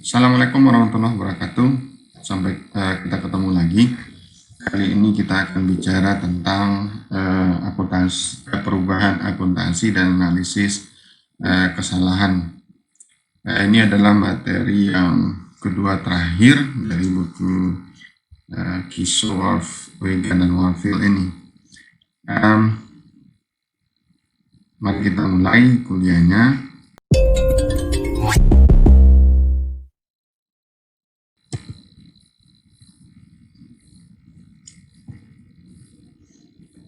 Assalamualaikum warahmatullahi wabarakatuh. Sampai kita ketemu lagi. Kali ini kita akan bicara tentang perubahan akuntansi dan analisis kesalahan. Ini adalah materi yang kedua terakhir dari buku Kiso, Wolf, Wigan, dan Warfield ini. Mari kita mulai kuliahnya.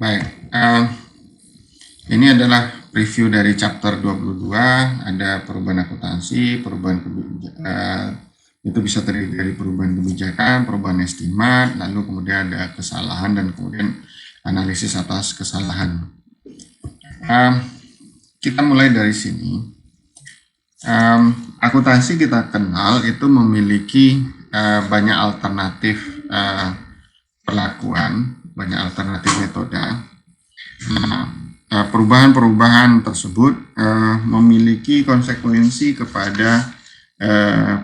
Baik, ini adalah preview dari chapter 22, ada perubahan akuntansi, perubahan itu bisa terdiri dari perubahan kebijakan, perubahan estimat, lalu kemudian ada kesalahan dan kemudian analisis atas kesalahan. Kita mulai dari sini. Akuntansi kita kenal itu memiliki banyak alternatif perlakuan, banyak alternatif metode. Perubahan-perubahan tersebut memiliki konsekuensi kepada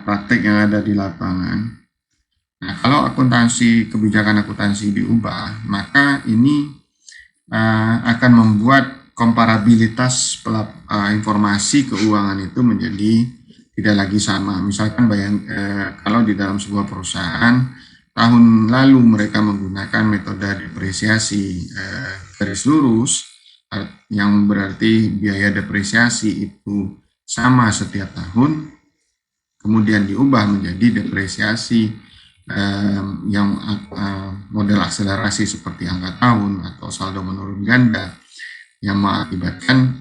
praktik yang ada di lapangan. Nah, kalau kebijakan akuntansi diubah, maka ini akan membuat komparabilitas informasi keuangan itu menjadi tidak lagi sama. Misalkan kalau di dalam sebuah perusahaan tahun lalu mereka menggunakan metode depresiasi garis lurus, yang berarti biaya depresiasi itu sama setiap tahun, kemudian diubah menjadi depresiasi yang model akselerasi seperti angka tahun atau saldo menurun ganda, yang mengakibatkan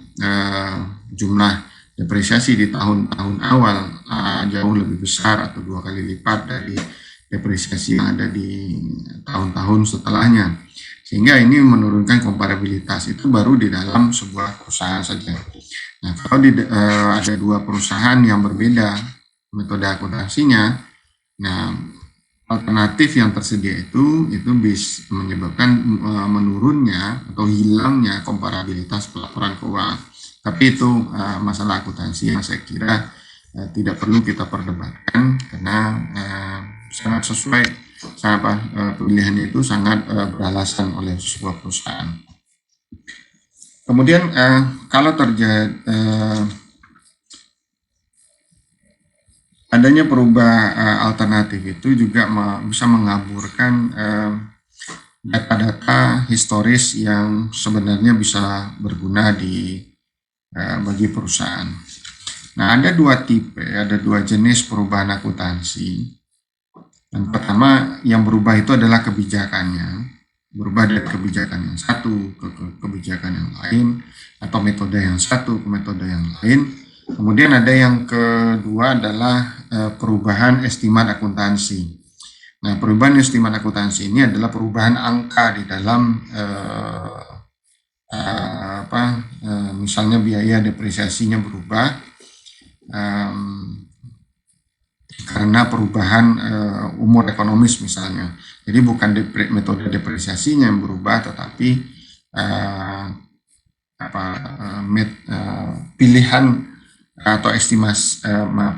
jumlah depresiasi di tahun-tahun awal jauh lebih besar atau 2 kali lipat dari depresiasi yang ada di tahun-tahun setelahnya, sehingga ini menurunkan komparabilitas. Itu baru di dalam sebuah perusahaan saja. Nah, kalau ada dua perusahaan yang berbeda metode akuntansinya, nah alternatif yang tersedia itu bisa menyebabkan menurunnya atau hilangnya komparabilitas pelaporan keuangan. Tapi itu masalah akuntansi yang saya kira tidak perlu kita perdebatkan, karena sangat sesuai pilihannya itu sangat beralasan oleh sebuah perusahaan. Kemudian kalau terjadi adanya perubahan alternatif itu juga bisa mengaburkan data-data historis yang sebenarnya bisa berguna bagi perusahaan. Nah, ada dua jenis perubahan akuntansi. Yang pertama, yang berubah itu adalah kebijakannya, berubah dari kebijakan yang satu ke kebijakan yang lain, atau metode yang satu ke metode yang lain. Kemudian ada yang kedua adalah perubahan estimat akuntansi. Nah, perubahan estimat akuntansi ini adalah perubahan angka di dalam misalnya biaya depresiasinya berubah karena perubahan umur ekonomis misalnya. Jadi bukan metode depresiasinya yang berubah, tetapi pilihan atau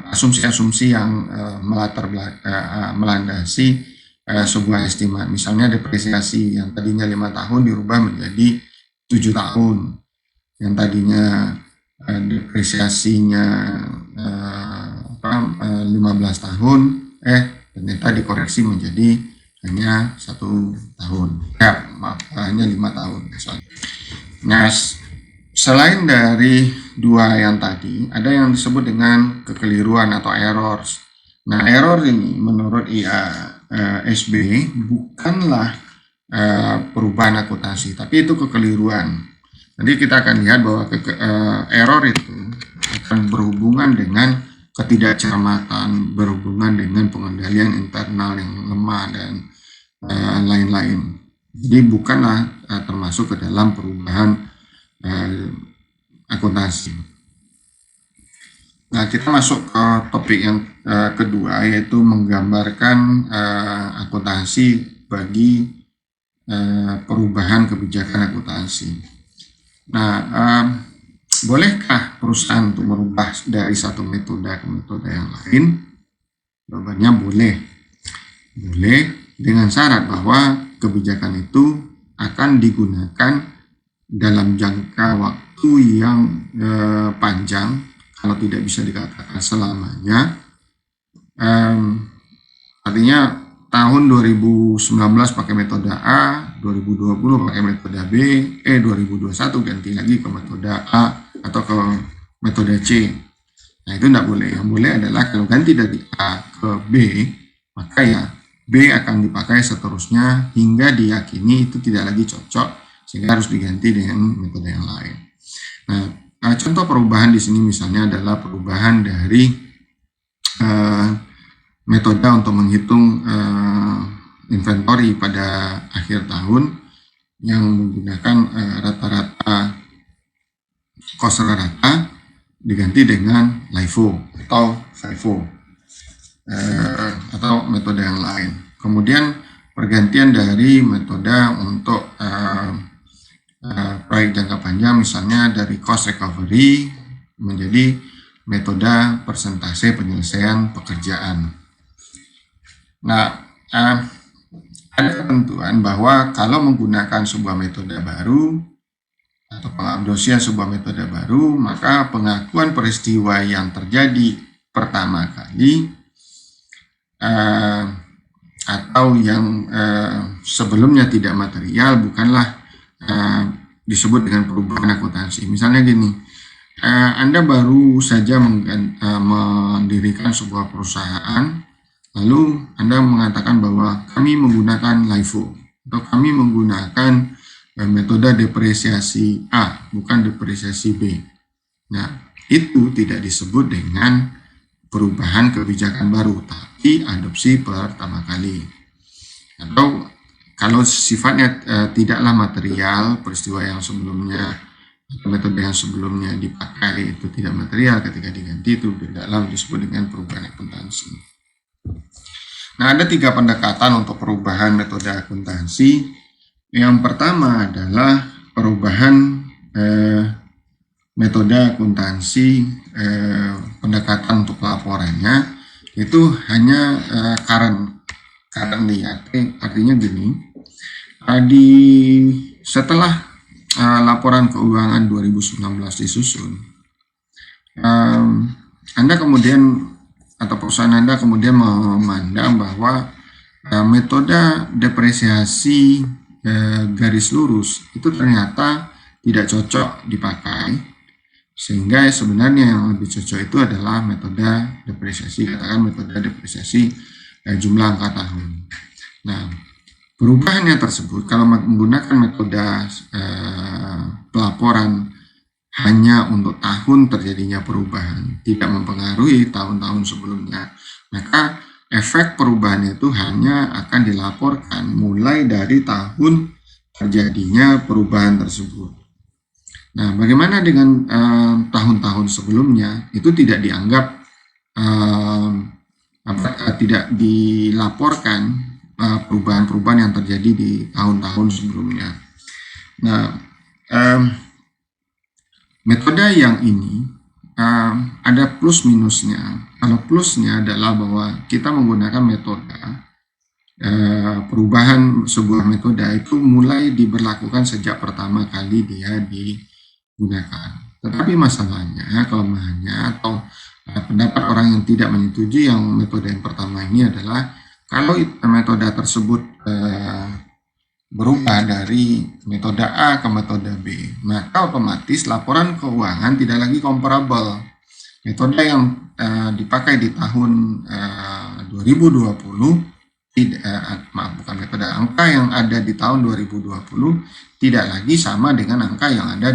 asumsi-asumsi yang melandasi sebuah estimat. Misalnya depresiasi yang tadinya 5 tahun dirubah menjadi 7 tahun, yang tadinya depresiasinya 15 tahun, ternyata dikoreksi menjadi hanya 1 tahun. Hanya 5 tahun misalnya. Nah, selain dari dua yang tadi, ada yang disebut dengan kekeliruan atau errors. Nah, error ini menurut IASB bukanlah perubahan akuntansi, tapi itu kekeliruan. Nanti kita akan lihat bahwa error itu akan berhubungan dengan ketidakcermatan, berhubungan dengan pengendalian internal yang lemah, dan lain-lain. Jadi bukanlah termasuk ke dalam perubahan akuntansi. Nah, kita masuk ke topik yang kedua, yaitu menggambarkan akuntansi bagi perubahan kebijakan akuntansi. Nah, bolehkah perusahaan untuk merubah dari satu metode ke metode yang lain? Jawabannya boleh. Boleh dengan syarat bahwa kebijakan itu akan digunakan dalam jangka waktu yang panjang, kalau tidak bisa dikatakan selamanya. Artinya tahun 2019 pakai metode A, 2020 pakai metode B, 2021 ganti lagi ke metode A atau ke metode C. Nah, itu tidak boleh. Yang boleh adalah kalau ganti dari A ke B, maka ya B akan dipakai seterusnya hingga diyakini itu tidak lagi cocok, sehingga harus diganti dengan metode yang lain. Nah, contoh perubahan di sini misalnya adalah perubahan dari metode untuk menghitung inventory pada akhir tahun yang menggunakan rata-rata cost rata diganti dengan LIFO atau FIFO atau metode yang lain. Kemudian pergantian dari metode untuk proyek jangka panjang, misalnya dari cost recovery menjadi metode persentase penyelesaian pekerjaan. Nah, ada ketentuan bahwa kalau menggunakan sebuah metode baru atau pengabdosian sebuah metode baru, maka pengakuan peristiwa yang terjadi pertama kali atau yang sebelumnya tidak material bukanlah disebut dengan perubahan akuntansi. Misalnya gini, Anda baru saja mendirikan sebuah perusahaan, lalu Anda mengatakan bahwa kami menggunakan LIFO atau kami menggunakan metode depresiasi A, bukan depresiasi B. Nah, itu tidak disebut dengan perubahan kebijakan baru, tapi adopsi pertama kali. Atau kalau sifatnya tidaklah material, peristiwa yang sebelumnya, metode yang sebelumnya dipakai itu tidak material, ketika diganti itu tidaklah disebut dengan perubahan akuntansi. Nah, ada 3 pendekatan untuk perubahan metode akuntansi. Yang pertama adalah perubahan metode akuntansi pendekatan untuk laporannya itu hanya currently, artinya gini, setelah laporan keuangan 2019 disusun, Anda kemudian atau perusahaan Anda kemudian memandang bahwa metode depresiasi garis lurus itu ternyata tidak cocok dipakai, sehingga sebenarnya yang lebih cocok itu adalah metode depresiasi, katakan metode depresiasi jumlah angka tahun. Nah, perubahannya tersebut kalau menggunakan metode pelaporan hanya untuk tahun terjadinya perubahan, tidak mempengaruhi tahun-tahun sebelumnya, maka efek perubahan itu hanya akan dilaporkan mulai dari tahun terjadinya perubahan tersebut. Nah, bagaimana dengan tahun-tahun sebelumnya? Itu tidak dianggap tidak dilaporkan perubahan-perubahan yang terjadi di tahun-tahun sebelumnya. Nah, metode yang ini ada plus minusnya. Kalau plusnya adalah bahwa kita menggunakan metode perubahan sebuah metode itu mulai diberlakukan sejak pertama kali dia digunakan. Tetapi masalahnya, kelemahannya atau pendapat orang yang tidak menyetujui yang metode yang pertama ini adalah kalau metode tersebut berubah dari metode A ke metode B, maka otomatis laporan keuangan tidak lagi comparable. Metode yang dipakai di tahun 2020 bukan metode, angka yang ada di tahun 2020 tidak lagi sama dengan angka yang ada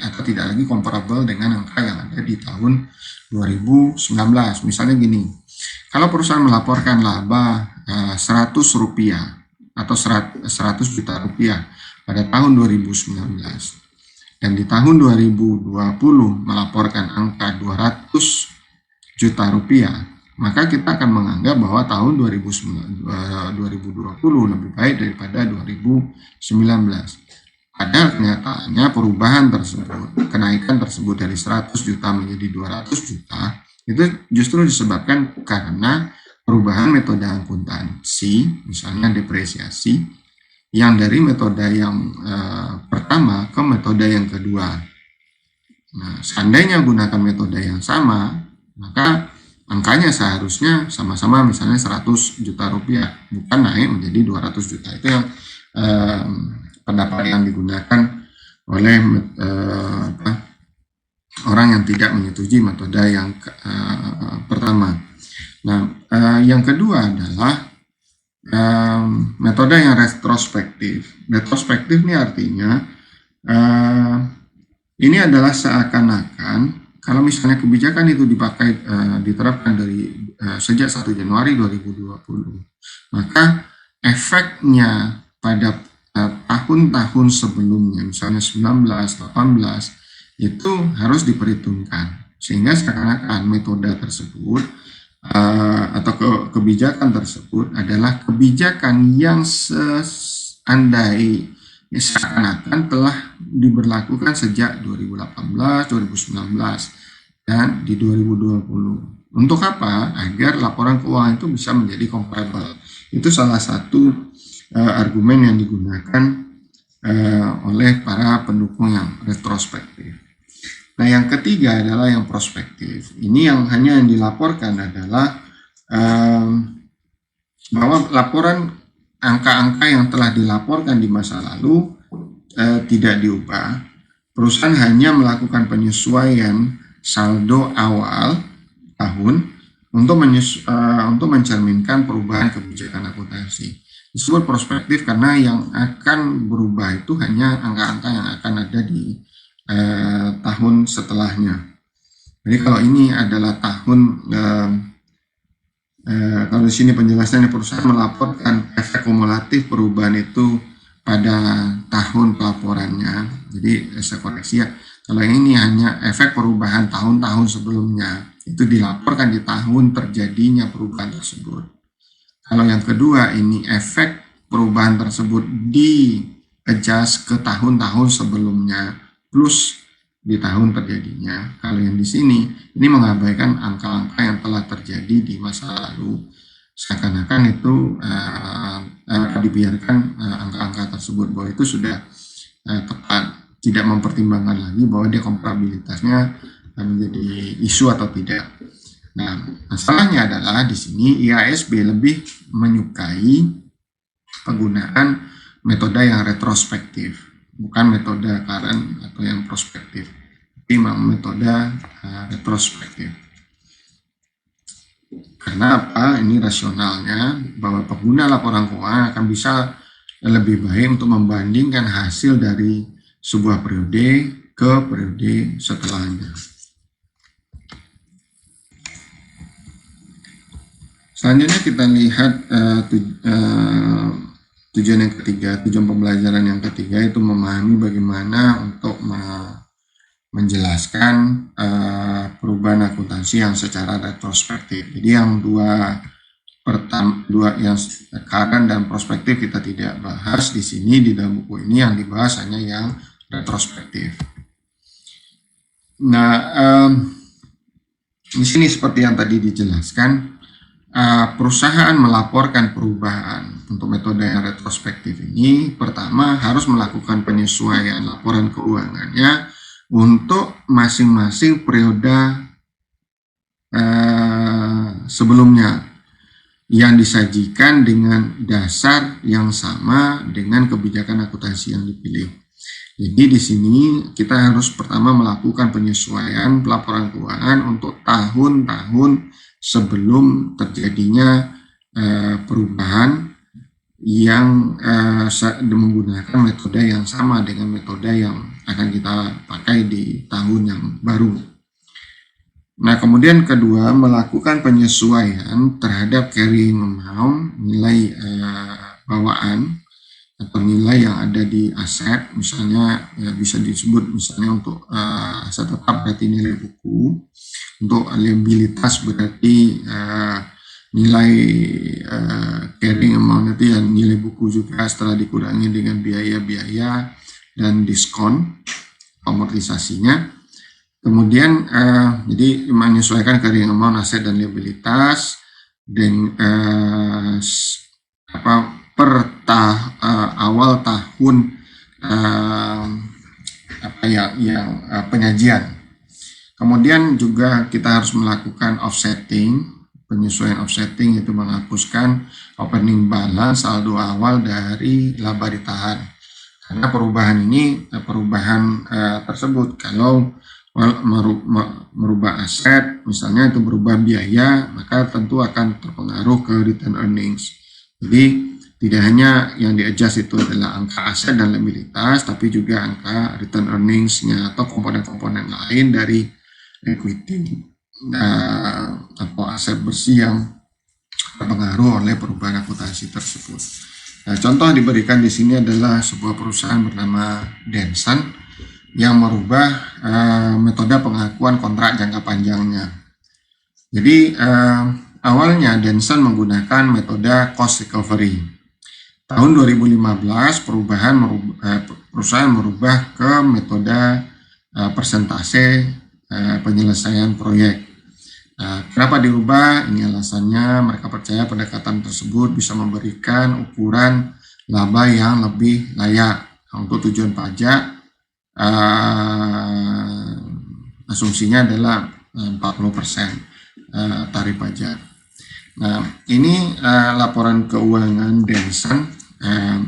atau tidak lagi comparable dengan angka yang ada di tahun 2019. Misalnya gini, kalau perusahaan melaporkan laba 100 rupiah atau 100 juta rupiah pada tahun 2019 dan di tahun 2020 melaporkan angka 200 juta rupiah, maka kita akan menganggap bahwa tahun 2020 lebih baik daripada 2019. Padahal kenyataannya perubahan tersebut, kenaikan tersebut dari 100 juta menjadi 200 juta itu justru disebabkan karena perubahan metode akuntansi, misalnya depresiasi, yang dari metode yang pertama ke metode yang kedua. Nah, seandainya gunakan metode yang sama, maka angkanya seharusnya sama-sama misalnya 100 juta rupiah, bukan naik menjadi 200 juta. Itu yang pendapat yang digunakan oleh orang yang tidak menyetujui metode yang pertama. Nah, yang kedua adalah metode yang retrospektif. Retrospektif ini artinya ini adalah seakan-akan kalau misalnya kebijakan itu dipakai diterapkan dari sejak 1 Januari 2020, maka efeknya pada tahun-tahun sebelumnya, misalnya 19, 18, itu harus diperhitungkan. Sehingga seakan-akan metode tersebut atau kebijakan tersebut adalah kebijakan yang seakan-akan telah diberlakukan sejak 2018, 2019, dan di 2020. Untuk apa? Agar laporan keuangan itu bisa menjadi comparable. Itu salah satu argumen yang digunakan oleh para pendukung yang retrospektif. Nah, yang ketiga adalah yang prospektif. Ini yang hanya yang dilaporkan adalah bahwa laporan angka-angka yang telah dilaporkan di masa lalu tidak diubah. Perusahaan hanya melakukan penyesuaian saldo awal tahun untuk mencerminkan perubahan kebijakan akuntansi. Disebut prospektif karena yang akan berubah itu hanya angka-angka yang akan ada di tahun setelahnya. Jadi kalau ini adalah tahun kalau di sini penjelasannya perusahaan melaporkan efek kumulatif perubahan itu pada tahun pelaporannya. Jadi saya koreksi ya. Kalau ini hanya efek perubahan tahun-tahun sebelumnya, itu dilaporkan di tahun terjadinya perubahan tersebut. Kalau yang kedua ini efek perubahan tersebut di-adjust ke tahun-tahun sebelumnya plus di tahun terjadinya. Kalau yang di sini ini mengabaikan angka-angka yang telah terjadi di masa lalu, seakan-akan itu dibiarkan angka-angka tersebut bahwa itu sudah tepat, tidak mempertimbangkan lagi bahwa dia komparabilitasnya menjadi isu atau tidak. Nah, masalahnya adalah di sini IASB lebih menyukai penggunaan metode yang retrospektif, bukan metode current atau yang prospektif, tapi memang metode retrospektif. Karena apa? Ini rasionalnya bahwa pengguna laporan keuangan akan bisa lebih baik untuk membandingkan hasil dari sebuah periode ke periode setelahnya. Selanjutnya kita lihat tujuan yang ketiga, tujuan pembelajaran yang ketiga itu memahami bagaimana untuk menjelaskan perubahan akuntansi yang secara retrospektif. Jadi yang dua yang current dan prospektif kita tidak bahas di sini di dalam buku ini, yang dibahas hanya yang retrospektif. Nah, di sini seperti yang tadi dijelaskan, perusahaan melaporkan perubahan untuk metode yang retrospektif ini, pertama harus melakukan penyesuaian laporan keuangannya untuk masing-masing periode sebelumnya yang disajikan dengan dasar yang sama dengan kebijakan akuntansi yang dipilih. Jadi di sini kita harus pertama melakukan penyesuaian laporan keuangan untuk tahun-tahun sebelum terjadinya perubahan yang menggunakan metode yang sama dengan metode yang akan kita pakai di tahun yang baru. Nah, kemudian kedua, melakukan penyesuaian terhadap carrying amount, nilai bawaan atau nilai yang ada di aset, misalnya bisa disebut misalnya untuk aset tetap berarti nilai buku, untuk liabilitas berarti nilai carrying amount itu yang nilai buku juga setelah dikurangi dengan biaya-biaya dan diskon amortisasinya. Kemudian jadi menyesuaikan carrying amount aset dan liabilitas, awal tahun penyajian. Kemudian juga kita harus melakukan offsetting, penyesuaian offsetting itu menghapuskan opening balance saldo awal dari laba ditahan. Karena perubahan ini tersebut kalau merubah aset, misalnya itu berubah biaya, maka tentu akan terpengaruh ke return earnings. Jadi tidak hanya yang di-adjust itu adalah angka aset dan liabilitas, tapi juga angka return earnings-nya atau komponen-komponen lain dari equity atau aset bersih yang terpengaruh oleh perubahan akuntansi tersebut. Nah, contoh diberikan di sini adalah sebuah perusahaan bernama Denson yang merubah metode pengakuan kontrak jangka panjangnya. Jadi awalnya Denson menggunakan metode cost recovery. Tahun 2015 perusahaan merubah ke metode persentase penyelesaian proyek. Kenapa dirubah? Ini alasannya, mereka percaya pendekatan tersebut bisa memberikan ukuran laba yang lebih layak. Untuk tujuan pajak, asumsinya adalah 40% tarif pajak. Nah, ini laporan keuangan Denson.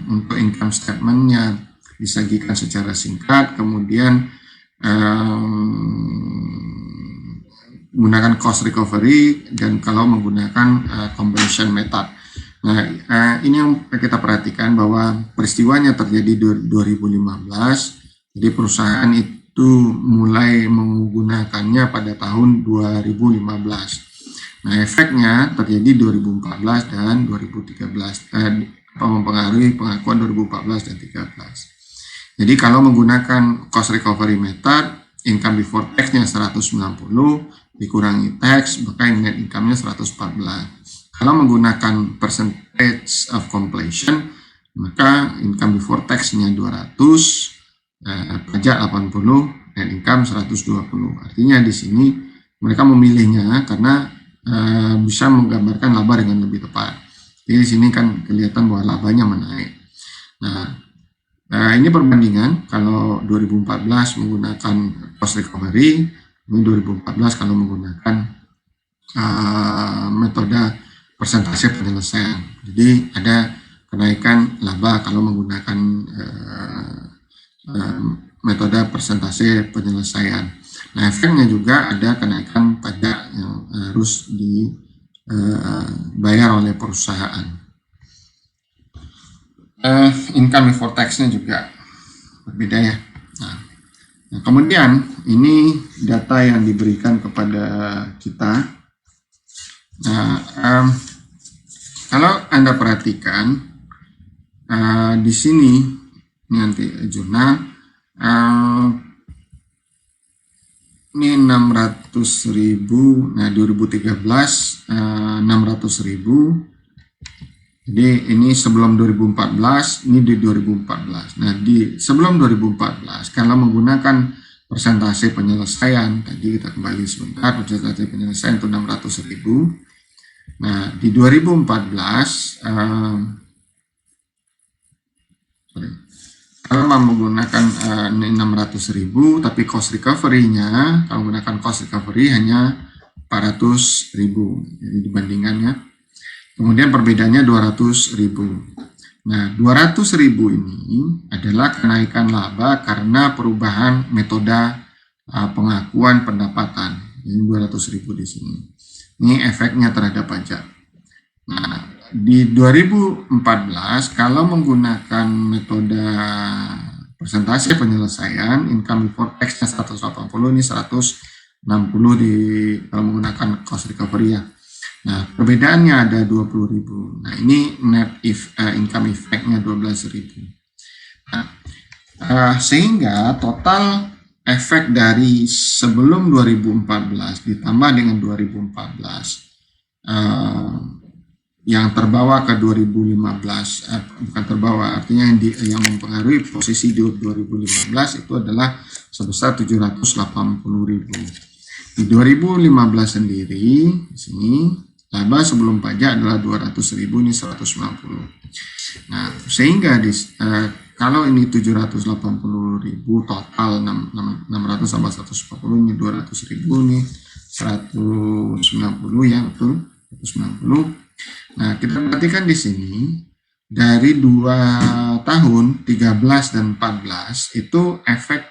Untuk income statement-nya disajikan secara singkat, kemudian menggunakan cost recovery dan kalau menggunakan conversion method. Nah, ini yang kita perhatikan bahwa peristiwanya terjadi 2015, jadi perusahaan itu mulai menggunakannya pada tahun 2015. Nah, efeknya terjadi 2014 dan 2013, mempengaruhi pengakuan 2014 dan 2013. Jadi kalau menggunakan cost recovery method, income before tax-nya 190 dikurangi tax, maka net income-nya 114. Kalau menggunakan percentage of completion, maka income before tax-nya 200, pajak 80, net income 120. Artinya di sini mereka memilihnya karena bisa menggambarkan laba dengan lebih tepat. Jadi di sini kan kelihatan bahwa labanya menaik. Nah, ini perbandingan kalau 2014 menggunakan cost recovery, ini 2014 kalau menggunakan metode persentase penyelesaian. Jadi ada kenaikan laba kalau menggunakan metode persentase penyelesaian. Nah, efeknya juga ada kenaikan pajak yang harus dibayar oleh perusahaan. Income before tax-nya juga berbeda ya. Nah, kemudian ini data yang diberikan kepada kita. Nah, kalau Anda perhatikan di sini ini nanti jurnal ini 600.000, nah 2013 600.000. Jadi ini sebelum 2014, ini di 2014. Nah, di sebelum 2014 kalau menggunakan persentase penyelesaian, tadi kita kembali sebentar, persentase penyelesaian itu 600.000. Nah, di 2014 kalau menggunakan 600.000, tapi cost recovery-nya, kalau menggunakan cost recovery hanya 400.000. Jadi dibandingannya. Kemudian perbedaannya 200.000. Nah, 200.000 ini adalah kenaikan laba karena perubahan metode pengakuan pendapatan. Ini 200.000 di sini. Ini efeknya terhadap pajak. Nah, di 2014 kalau menggunakan metode persentase penyelesaian, income before tax-nya 180, ini 160 kalau menggunakan cost recovery ya. Nah, perbedaannya ada 20.000. Nah, ini net income effect-nya 12.000. Nah, sehingga total efek dari sebelum 2014 ditambah dengan 2014 yang terbawa ke 2015, bukan terbawa, artinya yang mempengaruhi posisi di 2015 itu adalah sebesar 780.000. Di 2015 sendiri, di sini Laba sebelum pajak adalah 200.000, ini 190. Nah, sehingga kalau ini 780.000 total 600 tambah 140, ini 200.000, ini 190 ya, betul, 190. Nah, kita perhatikan di sini dari 2 tahun 13 dan 14 itu efek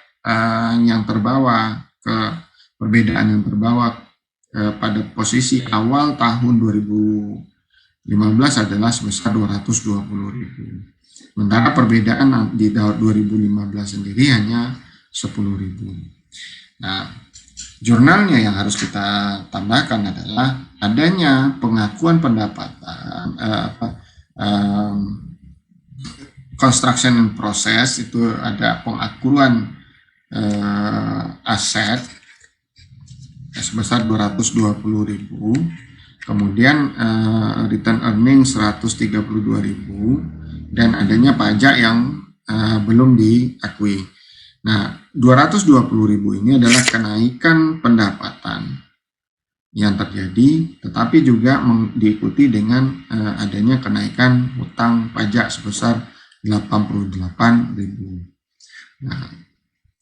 yang terbawa ke perbedaan yang terbawa pada posisi awal tahun 2015 adalah sebesar 220.000. Sementara perbedaan di tahun 2015 sendiri hanya 10.000. Nah, jurnalnya yang harus kita tambahkan adalah adanya pengakuan pendapatan construction and process, itu ada pengakuan aset sebesar 220.000, kemudian return earning 132.000, dan adanya pajak yang belum diakui. Nah, 220.000 ini adalah kenaikan pendapatan yang terjadi, tetapi juga diikuti dengan adanya kenaikan hutang pajak sebesar 88.000. Nah,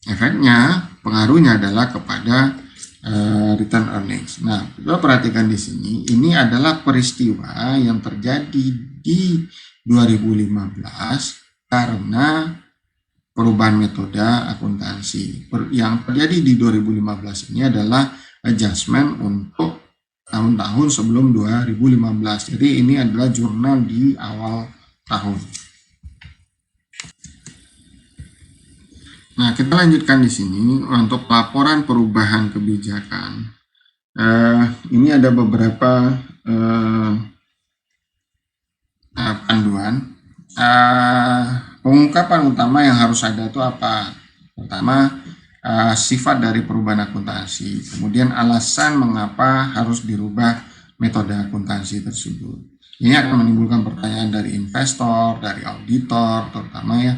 efeknya, pengaruhnya adalah kepada return earnings. Nah, kita perhatikan di sini, ini adalah peristiwa yang terjadi di 2015 karena perubahan metode akuntansi. Yang terjadi di 2015 ini adalah adjustment untuk tahun-tahun sebelum 2015. Jadi ini adalah jurnal di awal tahun. Nah, kita lanjutkan di sini untuk laporan perubahan kebijakan. Ini ada beberapa panduan. Pengungkapan utama yang harus ada itu apa? Pertama, sifat dari perubahan akuntansi. Kemudian alasan mengapa harus dirubah metode akuntansi tersebut. Ini akan menimbulkan pertanyaan dari investor, dari auditor, terutama ya.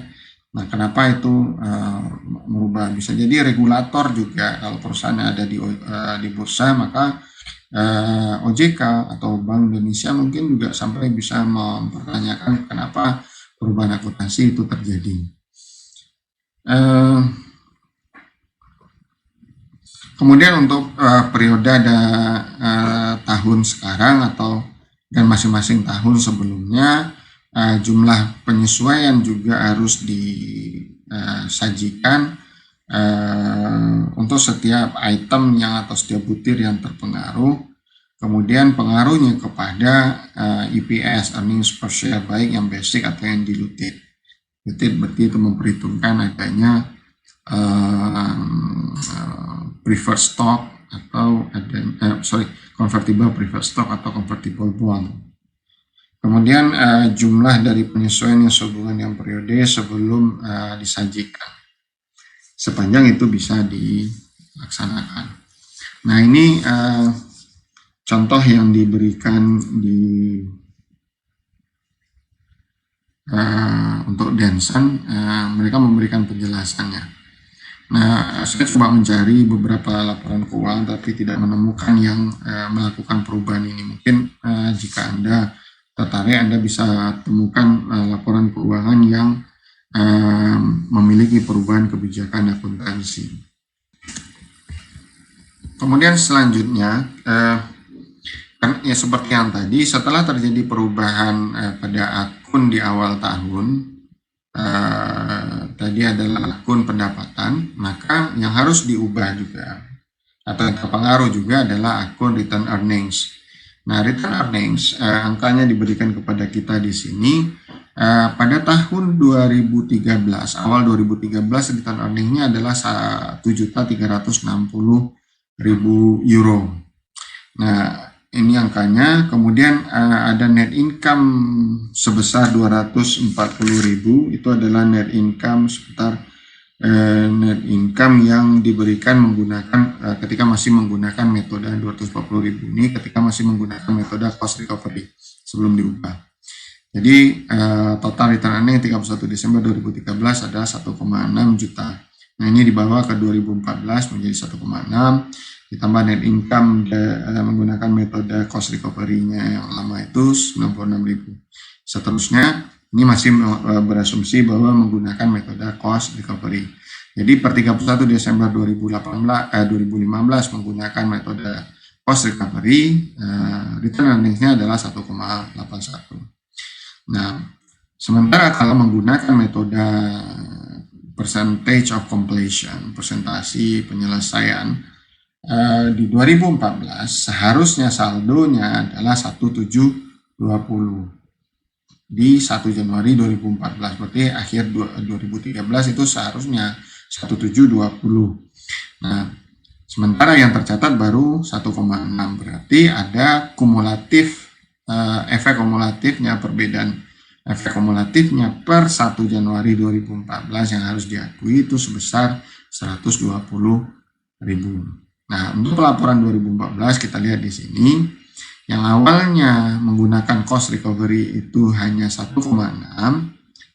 Nah, kenapa itu merubah? Bisa jadi regulator juga, kalau perusahaan ada di bursa, maka OJK atau Bank Indonesia mungkin juga sampai bisa mempertanyakan kenapa perubahan akuntansi itu terjadi. Kemudian untuk periode tahun sekarang dan masing-masing tahun sebelumnya, jumlah penyesuaian juga harus disajikan untuk setiap item atau setiap butir yang terpengaruh. Kemudian pengaruhnya kepada EPS, earnings per share, baik yang basic atau yang diluted. Diluted berarti itu memperhitungkan adanya preferred stock atau convertible preferred stock atau convertible bond. Kemudian jumlah dari penyesuaian yang sehubungan dengan periode sebelum disajikan. Sepanjang itu bisa dilaksanakan. Nah, ini contoh yang diberikan untuk Denson, mereka memberikan penjelasannya. Nah, saya coba mencari beberapa laporan keuangan tapi tidak menemukan yang melakukan perubahan ini. Mungkin jika Anda tertarik, Anda bisa temukan laporan keuangan yang memiliki perubahan kebijakan akuntansi. Kemudian selanjutnya, ya seperti yang tadi, setelah terjadi perubahan pada akun di awal tahun, tadi adalah akun pendapatan, maka yang harus diubah juga atau yang terpengaruh juga adalah akun return earnings. Nah, return earnings angkanya diberikan kepada kita di sini. Pada tahun 2013, awal 2013, return earnings-nya adalah 1.360.000 euro. Nah, ini angkanya. Kemudian ada net income sebesar 240.000. Itu adalah net income net income yang diberikan menggunakan ketika masih menggunakan metode 240.000 ini, ketika masih menggunakan metode cost recovery sebelum diubah. Jadi total return earning 31 Desember 2013 adalah 1,6 juta. Nah, ini dibawa ke 2014 menjadi 1,6. ditambah net income menggunakan metode cost recovery-nya yang lama itu 96.000. Seterusnya ini masih berasumsi bahwa menggunakan metode cost recovery. Jadi per 31 Desember 2015 menggunakan metode cost recovery, return earnings-nya adalah 1,81. Nah, sementara kalau menggunakan metode percentage of completion, persentasi penyelesaian, di 2014 seharusnya saldonya adalah 1720 di 1 Januari 2014, berarti akhir 2013 itu seharusnya 1720. Nah, sementara yang tercatat baru 1,6, berarti ada kumulatif, efek kumulatifnya, perbedaan efek kumulatifnya per 1 Januari 2014 yang harus diakui itu sebesar 120.000. Nah, untuk pelaporan 2014 kita lihat di sini, yang awalnya menggunakan cost recovery itu hanya 1,6,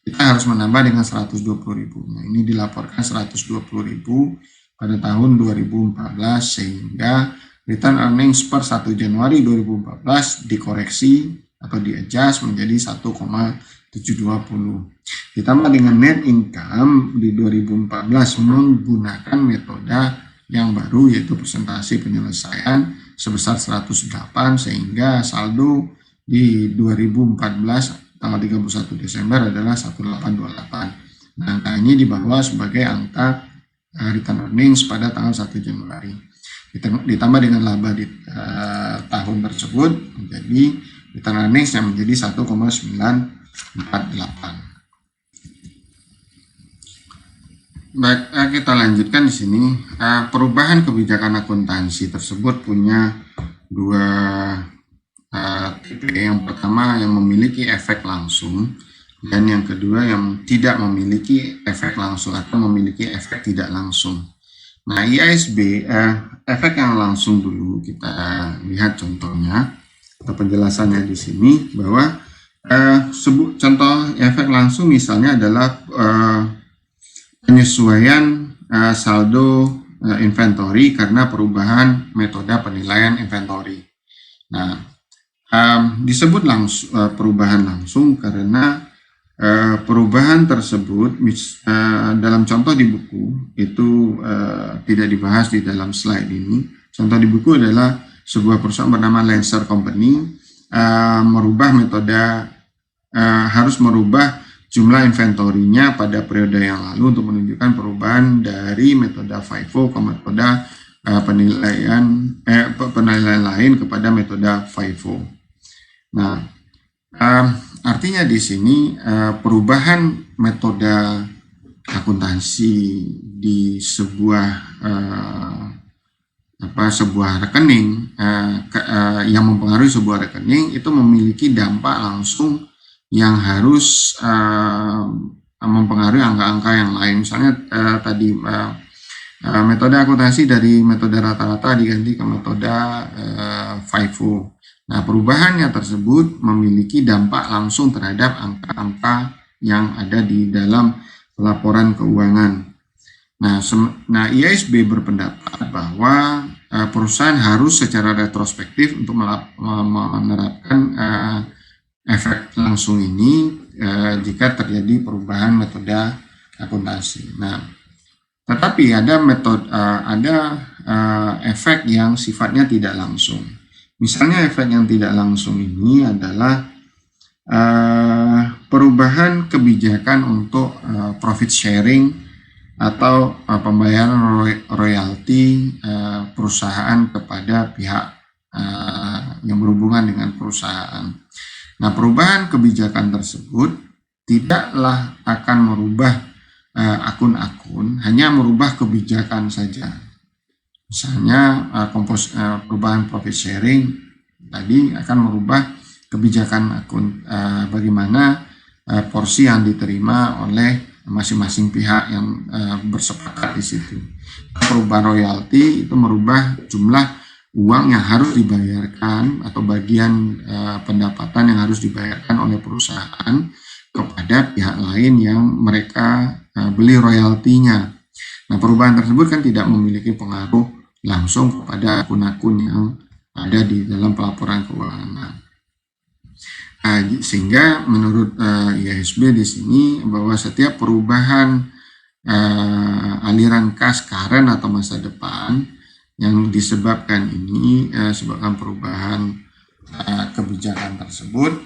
kita harus menambah dengan 120.000. Nah, ini dilaporkan 120.000 pada tahun 2014 sehingga return earnings per 1 Januari 2014 dikoreksi atau di-adjust menjadi 1,720. Ditambah dengan net income di 2014 menggunakan metode yang baru yaitu persentase penyelesaian sebesar 108 sehingga saldo di 2014 tanggal 31 Desember adalah 1828. Nah, angka ini dibawa sebagai angka return earnings pada tanggal 1 Januari. Ditambah dengan laba di tahun tersebut menjadi return earnings yang menjadi 1,948. Baik, kita lanjutkan di sini. Perubahan kebijakan akuntansi tersebut punya dua tipe. Yang pertama yang memiliki efek langsung dan yang kedua yang tidak memiliki efek langsung atau memiliki efek tidak langsung. Nah, IASB efek yang langsung dulu kita lihat contohnya atau penjelasannya di sini bahwa contoh efek langsung misalnya adalah penyesuaian saldo inventory karena perubahan metode penilaian inventory. Nah, disebut langsung perubahan langsung karena perubahan tersebut dalam contoh di buku itu tidak dibahas di dalam slide ini. Contoh di buku adalah sebuah perusahaan bernama Lancer Company merubah metode harus merubah jumlah inventorinya pada periode yang lalu untuk menunjukkan perubahan dari metode FIFO ke metode penilaian lain kepada metode FIFO. Nah, artinya di sini perubahan metode akuntansi di sebuah rekening yang mempengaruhi sebuah rekening itu memiliki dampak langsung yang harus mempengaruhi angka-angka yang lain. Misalnya tadi metode akuntansi dari metode rata-rata diganti ke metode FIFO. Nah, perubahannya tersebut memiliki dampak langsung terhadap angka-angka yang ada di dalam laporan keuangan. Nah, IASB berpendapat bahwa perusahaan harus secara retrospektif untuk menerapkan efek langsung ini jika terjadi perubahan metode akuntansi. Nah, tetapi ada efek yang sifatnya tidak langsung. Misalnya efek yang tidak langsung ini adalah perubahan kebijakan untuk profit sharing atau pembayaran royalti perusahaan kepada pihak yang berhubungan dengan perusahaan. Nah, perubahan kebijakan tersebut tidaklah akan merubah akun-akun, hanya merubah kebijakan saja. Misalnya perubahan profit sharing tadi akan merubah kebijakan akun bagaimana porsi yang diterima oleh masing-masing pihak yang bersepakat di situ. Perubahan royalti itu merubah jumlah uang yang harus dibayarkan atau bagian pendapatan yang harus dibayarkan oleh perusahaan kepada pihak lain yang mereka beli royaltinya. Nah, perubahan tersebut kan tidak memiliki pengaruh langsung kepada akun-akun yang ada di dalam pelaporan keuangan. Sehingga menurut IASB di sini bahwa setiap perubahan aliran kas current atau masa depan yang disebabkan ini sebabkan perubahan kebijakan tersebut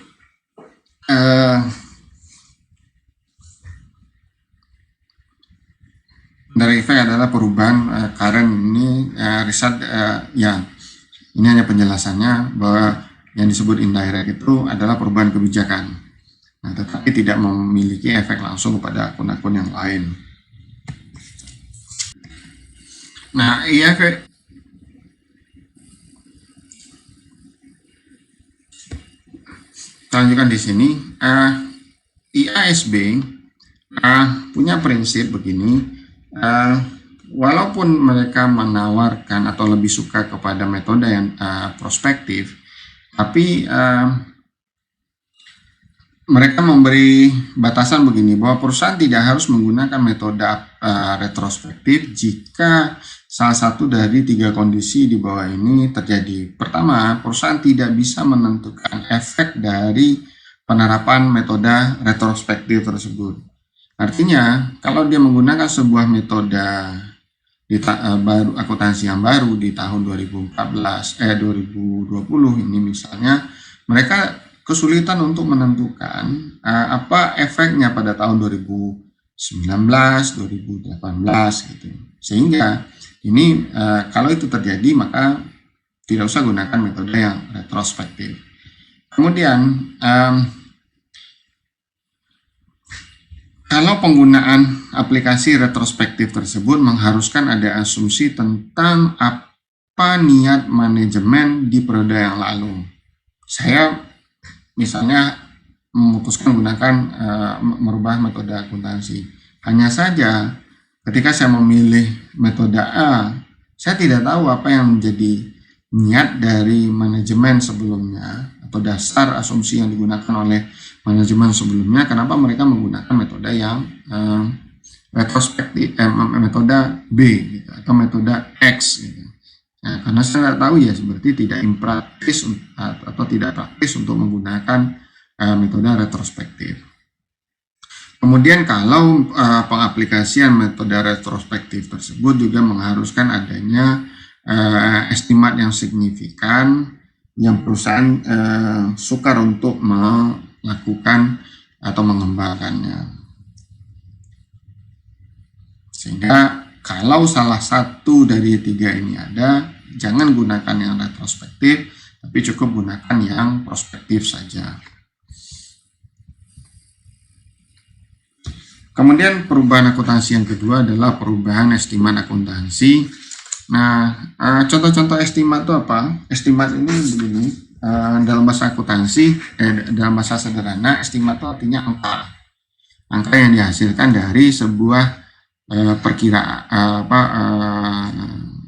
dari efek adalah perubahan current ini riset ya ini hanya penjelasannya bahwa yang disebut indirect itu adalah perubahan kebijakan, nah, tetapi tidak memiliki efek langsung kepada akun-akun yang lain. Nah, efek lanjutkan di sini. IASB punya prinsip begini, walaupun mereka menawarkan atau lebih suka kepada metode yang prospektif, tapi mereka memberi batasan begini, bahwa perusahaan tidak harus menggunakan metode retrospektif jika salah satu dari 3 kondisi di bawah ini terjadi. Pertama, perusahaan tidak bisa menentukan efek dari penerapan metode retrospektif tersebut. Artinya, kalau dia menggunakan sebuah metode baru, akuntansi yang baru di tahun 2020 ini misalnya, mereka kesulitan untuk menentukan apa efeknya pada tahun 2019, 2018 gitu. Sehingga ini kalau itu terjadi maka tidak usah gunakan metode yang retrospektif. Kemudian kalau penggunaan aplikasi retrospektif tersebut mengharuskan ada asumsi tentang apa niat manajemen di periode yang lalu. Saya misalnya memutuskan menggunakan merubah metode akuntansi. Hanya saja ketika saya memilih metode A, saya tidak tahu apa yang menjadi niat dari manajemen sebelumnya atau dasar asumsi yang digunakan oleh manajemen sebelumnya, kenapa mereka menggunakan metode yang retrospektif, metode B gitu, atau metode X gitu. Nah, karena saya tidak tahu ya, seperti tidak impraktis atau tidak praktis untuk menggunakan metode retrospektif. Kemudian kalau pengaplikasian metode retrospektif tersebut juga mengharuskan adanya estimat yang signifikan yang perusahaan sukar untuk melakukan atau mengembangkannya. Sehingga kalau salah satu dari 3 ini ada, jangan gunakan yang retrospektif, tapi cukup gunakan yang prospektif saja. Kemudian perubahan akuntansi yang kedua adalah perubahan estimat akuntansi. Nah, contoh-contoh estimat itu apa? Estimat ini begini, dalam bahasa akuntansi, dalam bahasa sederhana, estimat itu artinya angka yang dihasilkan dari sebuah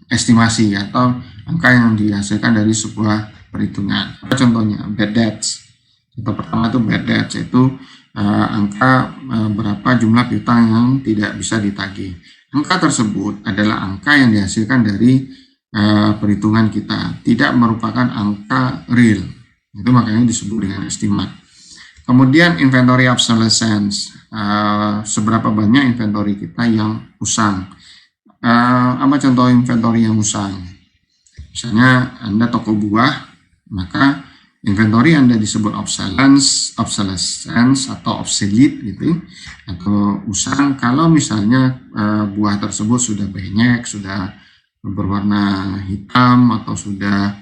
estimasi atau angka yang dihasilkan dari sebuah perhitungan. Apa contohnya? Bad debts. Contoh pertama itu bad debts, yaitu angka berapa jumlah piutang yang tidak bisa ditagih. Angka tersebut adalah angka yang dihasilkan dari perhitungan kita, tidak merupakan angka real. Itu makanya disebut dengan estimat. Kemudian inventory obsolescence, seberapa banyak inventory kita yang usang. Apa contoh inventory yang usang? Misalnya Anda toko buah, maka inventory Anda disebut obsolescence atau obsolete gitu, atau usang kalau misalnya buah tersebut sudah banyak, sudah berwarna hitam atau sudah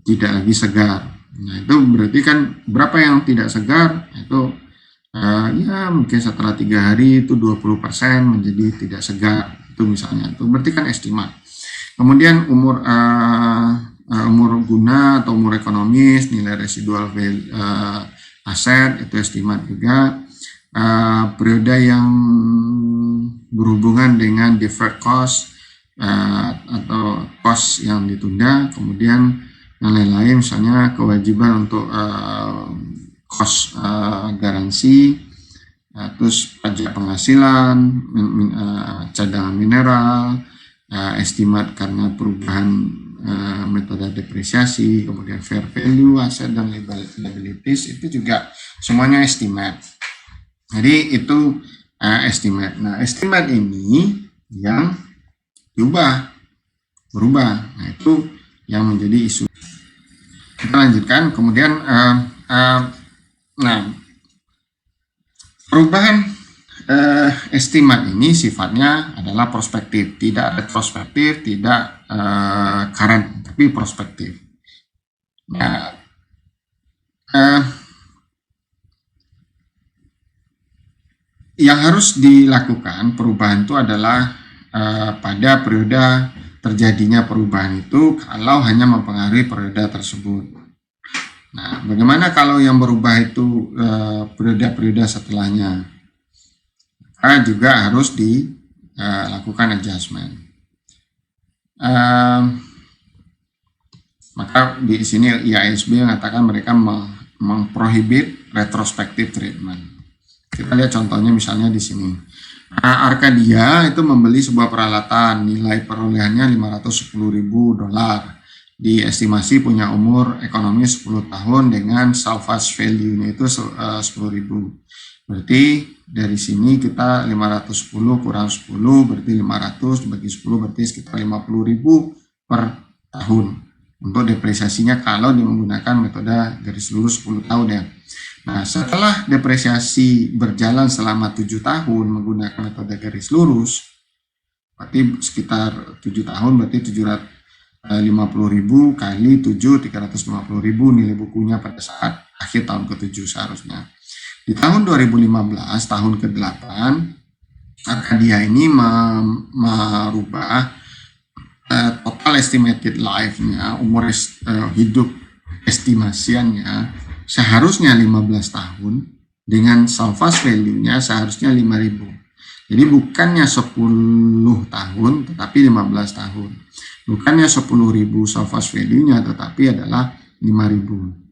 tidak lagi segar. Nah, itu berarti kan berapa yang tidak segar itu ya mungkin setelah 3 hari itu 20% menjadi tidak segar, itu misalnya, itu berarti kan estimat. Kemudian umur guna atau umur ekonomis, nilai residual value aset, itu estimat juga. Periode yang berhubungan dengan deferred cost atau cost yang ditunda. Kemudian yang lain-lain, misalnya kewajiban untuk cost garansi, terus pajak penghasilan, cadangan mineral, estimate karena perubahan metode depresiasi, kemudian fair value, aset, dan liabilities, itu juga semuanya estimate. Jadi itu estimate. Nah, estimate ini yang berubah. Nah, itu yang menjadi isu. Kita lanjutkan. Kemudian, nah, perubahan estimate ini sifatnya adalah prospektif, tidak retrospektif, tidak current, tapi prospektif. Nah, yang harus dilakukan perubahan itu adalah pada periode terjadinya perubahan itu kalau hanya mempengaruhi periode tersebut. Nah, bagaimana kalau yang berubah itu periode-periode setelahnya? Juga harus dilakukan adjustment. Maka di sini IASB mengatakan mereka memprohibit retrospective treatment. Kita lihat contohnya misalnya di sini. Arcadia itu membeli sebuah peralatan, nilai perolehannya $510.000. Diestimasi punya umur ekonomi 10 tahun dengan salvage value-nya itu 10.000. Berarti dari sini kita 510 kurang 10 berarti 500 bagi 10 berarti sekitar 50.000 per tahun untuk depresiasinya kalau menggunakan metode garis lurus 10 tahun ya. Nah, setelah depresiasi berjalan selama 7 tahun menggunakan metode garis lurus, berarti sekitar 7 tahun berarti 750.000 kali 7, 350.000 nilai bukunya pada saat akhir tahun ke-7 seharusnya. Di tahun 2015, tahun ke-8, Arcadia ini merubah total estimated life-nya, umur hidup estimasiannya seharusnya 15 tahun dengan salvage value-nya seharusnya 5.000. Jadi bukannya 10 tahun tetapi 15 tahun. Bukannya 10.000 salvage value-nya tetapi adalah 5.000.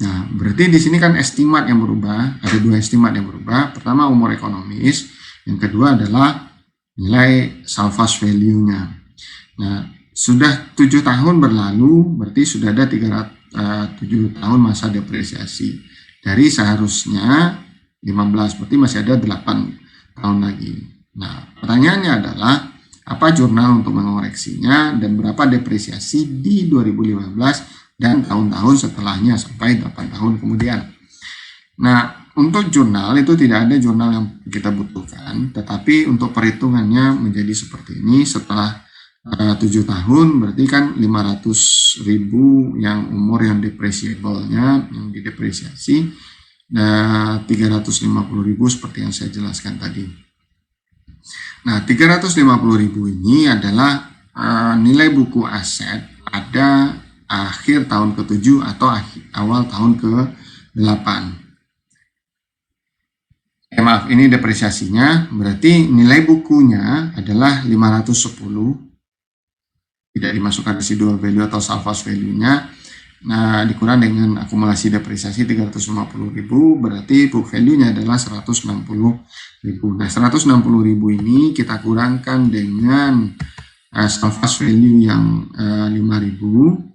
Nah, berarti di sini kan estimat yang berubah, ada 2 estimat yang berubah. Pertama umur ekonomis, yang kedua adalah nilai salvage value-nya. Nah, sudah 7 tahun berlalu, berarti sudah ada 7 tahun masa depresiasi. Dari seharusnya 15, berarti masih ada 8 tahun lagi. Nah, pertanyaannya adalah, apa jurnal untuk mengoreksinya dan berapa depresiasi di 2015 dan tahun-tahun setelahnya sampai 8 tahun kemudian. Nah, untuk jurnal itu tidak ada jurnal yang kita butuhkan, tetapi untuk perhitungannya menjadi seperti ini. Setelah 7 tahun berarti kan 500.000 yang umur yang depreciable-nya, yang didepresiasi, dan 350.000 seperti yang saya jelaskan tadi. Nah, 350.000 ini adalah nilai buku aset pada akhir tahun ke-7 atau awal tahun ke-8. Maaf, ini depresiasinya, berarti nilai bukunya adalah 510, tidak dimasukkan residual value atau salvage value-nya. Nah, dikurang dengan akumulasi depresiasi 350.000, berarti book value-nya adalah 160.000. Nah, 160.000 ini kita kurangkan dengan salvage value yang 5.000,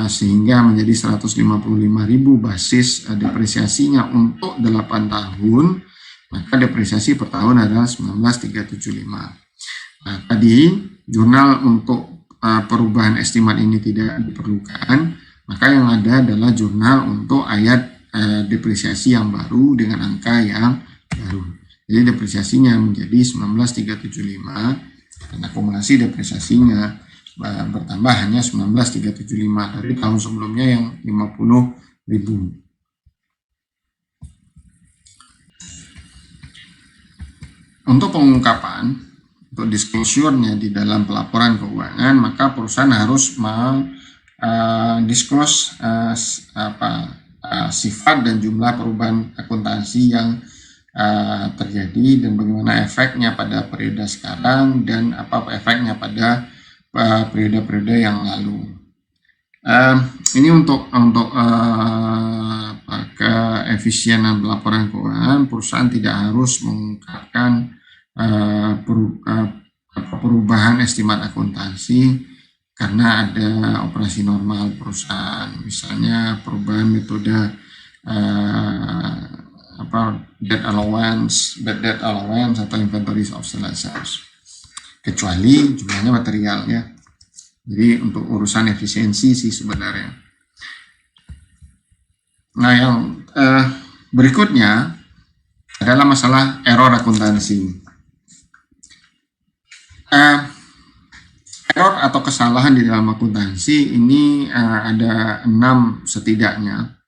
sehingga menjadi 155.000 basis depresiasinya untuk 8 tahun, maka depresiasi per tahun adalah 19.375. Nah, tadi jurnal untuk perubahan estimat ini tidak diperlukan, maka yang ada adalah jurnal untuk ayat depresiasi yang baru dengan angka yang baru. Jadi depresiasinya menjadi 19.375 dan akumulasi depresiasinya bertambah hanya 19.375 dari tahun sebelumnya yang 50.000. Untuk pengungkapan, untuk disclosure-nya di dalam pelaporan keuangan, maka perusahaan harus disclose sifat dan jumlah perubahan akuntansi yang terjadi dan bagaimana efeknya pada periode sekarang dan apa efeknya pada periode-periode yang lalu. Ini untuk keefisienan pelaporan keuangan, perusahaan tidak harus mengungkapkan perubahan estimat akuntansi karena ada operasi normal perusahaan, misalnya perubahan metode bad debt allowance atau inventory obsolescence, kecuali jumlahnya material ya. Jadi untuk urusan efisiensi sih sebenarnya. Nah, yang berikutnya adalah masalah error akuntansi. Error atau kesalahan di dalam akuntansi ini ada 6 setidaknya.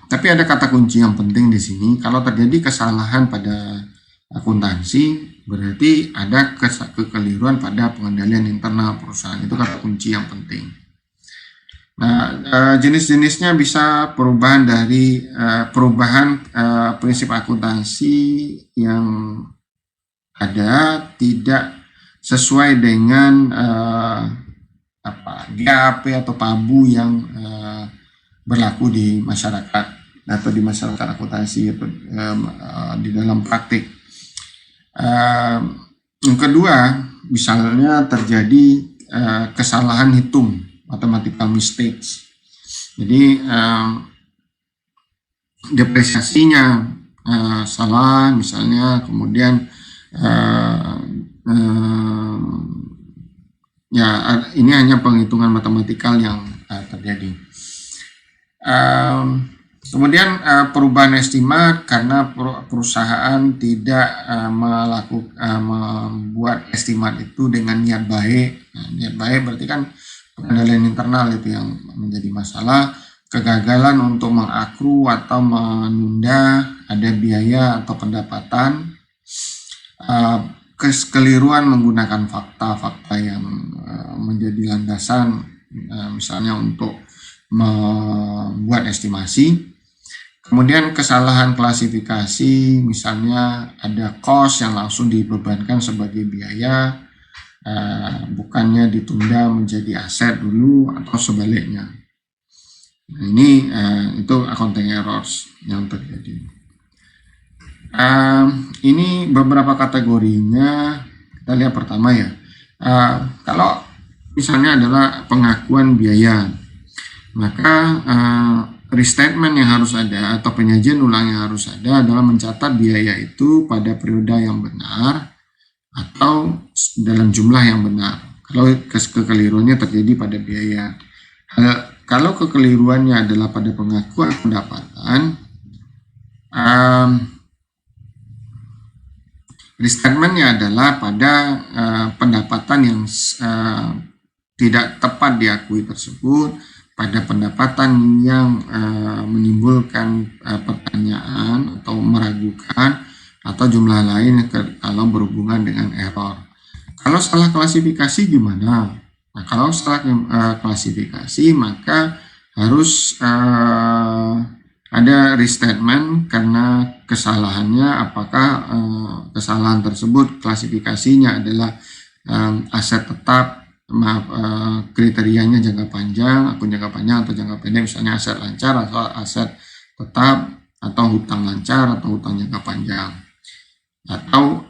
Tapi ada kata kunci yang penting di sini. Kalau terjadi kesalahan pada akuntansi, berarti ada kekeliruan pada pengendalian internal perusahaan. Itu kata kunci yang penting. Nah, jenis-jenisnya bisa perubahan dari prinsip akuntansi yang ada tidak sesuai dengan GAP atau PABU yang berlaku di masyarakat atau di masyarakat akuntansi atau di dalam praktik. Yang kedua, misalnya terjadi kesalahan hitung, mathematical mistakes. Jadi depresiasinya salah misalnya, kemudian ya ini hanya penghitungan matematikal yang terjadi. Kemudian perubahan estimat karena perusahaan tidak membuat estimat itu dengan niat baik. Nah, niat baik berarti kan pengendalian internal itu yang menjadi masalah. Kegagalan untuk mengakru atau menunda ada biaya atau pendapatan. Kekeliruan menggunakan fakta-fakta yang menjadi landasan misalnya untuk membuat estimasi. Kemudian kesalahan klasifikasi, misalnya ada cost yang langsung dibebankan sebagai biaya, bukannya ditunda menjadi aset dulu atau sebaliknya. Nah, ini itu accounting errors yang terjadi. Ini beberapa kategorinya. Kita lihat pertama ya. Kalau misalnya adalah pengakuan biaya, maka restatement yang harus ada atau penyajian ulang yang harus ada adalah mencatat biaya itu pada periode yang benar atau dalam jumlah yang benar. Kalau kekeliruannya terjadi pada biaya, kalau kekeliruannya adalah pada pengakuan pendapatan, restatementnya adalah pada pendapatan yang tidak tepat diakui tersebut, pada pendapatan yang menimbulkan pertanyaan atau meragukan, atau jumlah lain kalau berhubungan dengan error. Kalau salah klasifikasi gimana? Nah, kalau salah klasifikasi maka harus ada restatement karena kesalahannya, apakah kesalahan tersebut klasifikasinya adalah aset tetap, kriterianya jangka panjang, akun jangka panjang atau jangka pendek, misalnya aset lancar atau aset tetap, atau hutang lancar atau hutang jangka panjang, atau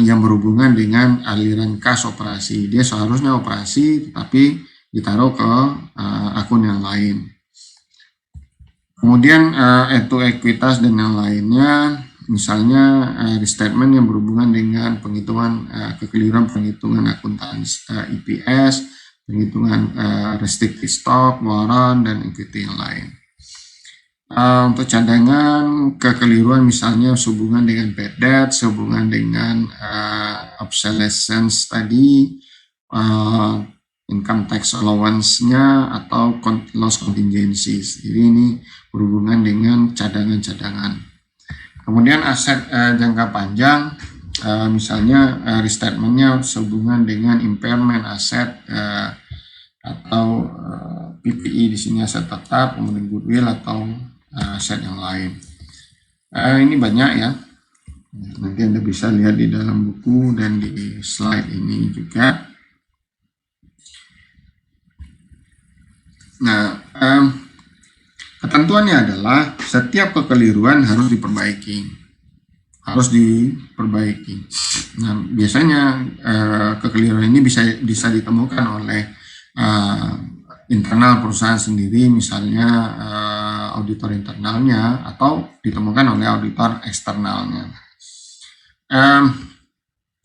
yang berhubungan dengan aliran kas operasi. Dia seharusnya operasi tetapi ditaruh ke akun yang lain. Kemudian itu ekuitas dan yang lainnya, misalnya restatement yang berhubungan dengan penghitungan kekeliruan penghitungan akuntansi, EPS, penghitungan restricted stock, warrant, dan equity yang lain. Untuk cadangan, kekeliruan misalnya sehubungan dengan bad debt, sehubungan dengan obsolescence tadi, income tax allowance-nya, atau loss contingencies. Jadi ini berhubungan dengan cadangan-cadangan. Kemudian aset jangka panjang, misalnya restatement-nya sehubungan dengan impairment aset atau PPI, di sini aset tetap, kemudian goodwill atau aset yang lain. Ini banyak ya. Nanti Anda bisa lihat di dalam buku dan di slide ini juga. Nah, ketentuannya adalah setiap kekeliruan harus diperbaiki. harus diperbaiki. Nah, biasanya kekeliruan ini bisa ditemukan oleh internal perusahaan sendiri, misalnya auditor internalnya, atau ditemukan oleh auditor eksternalnya.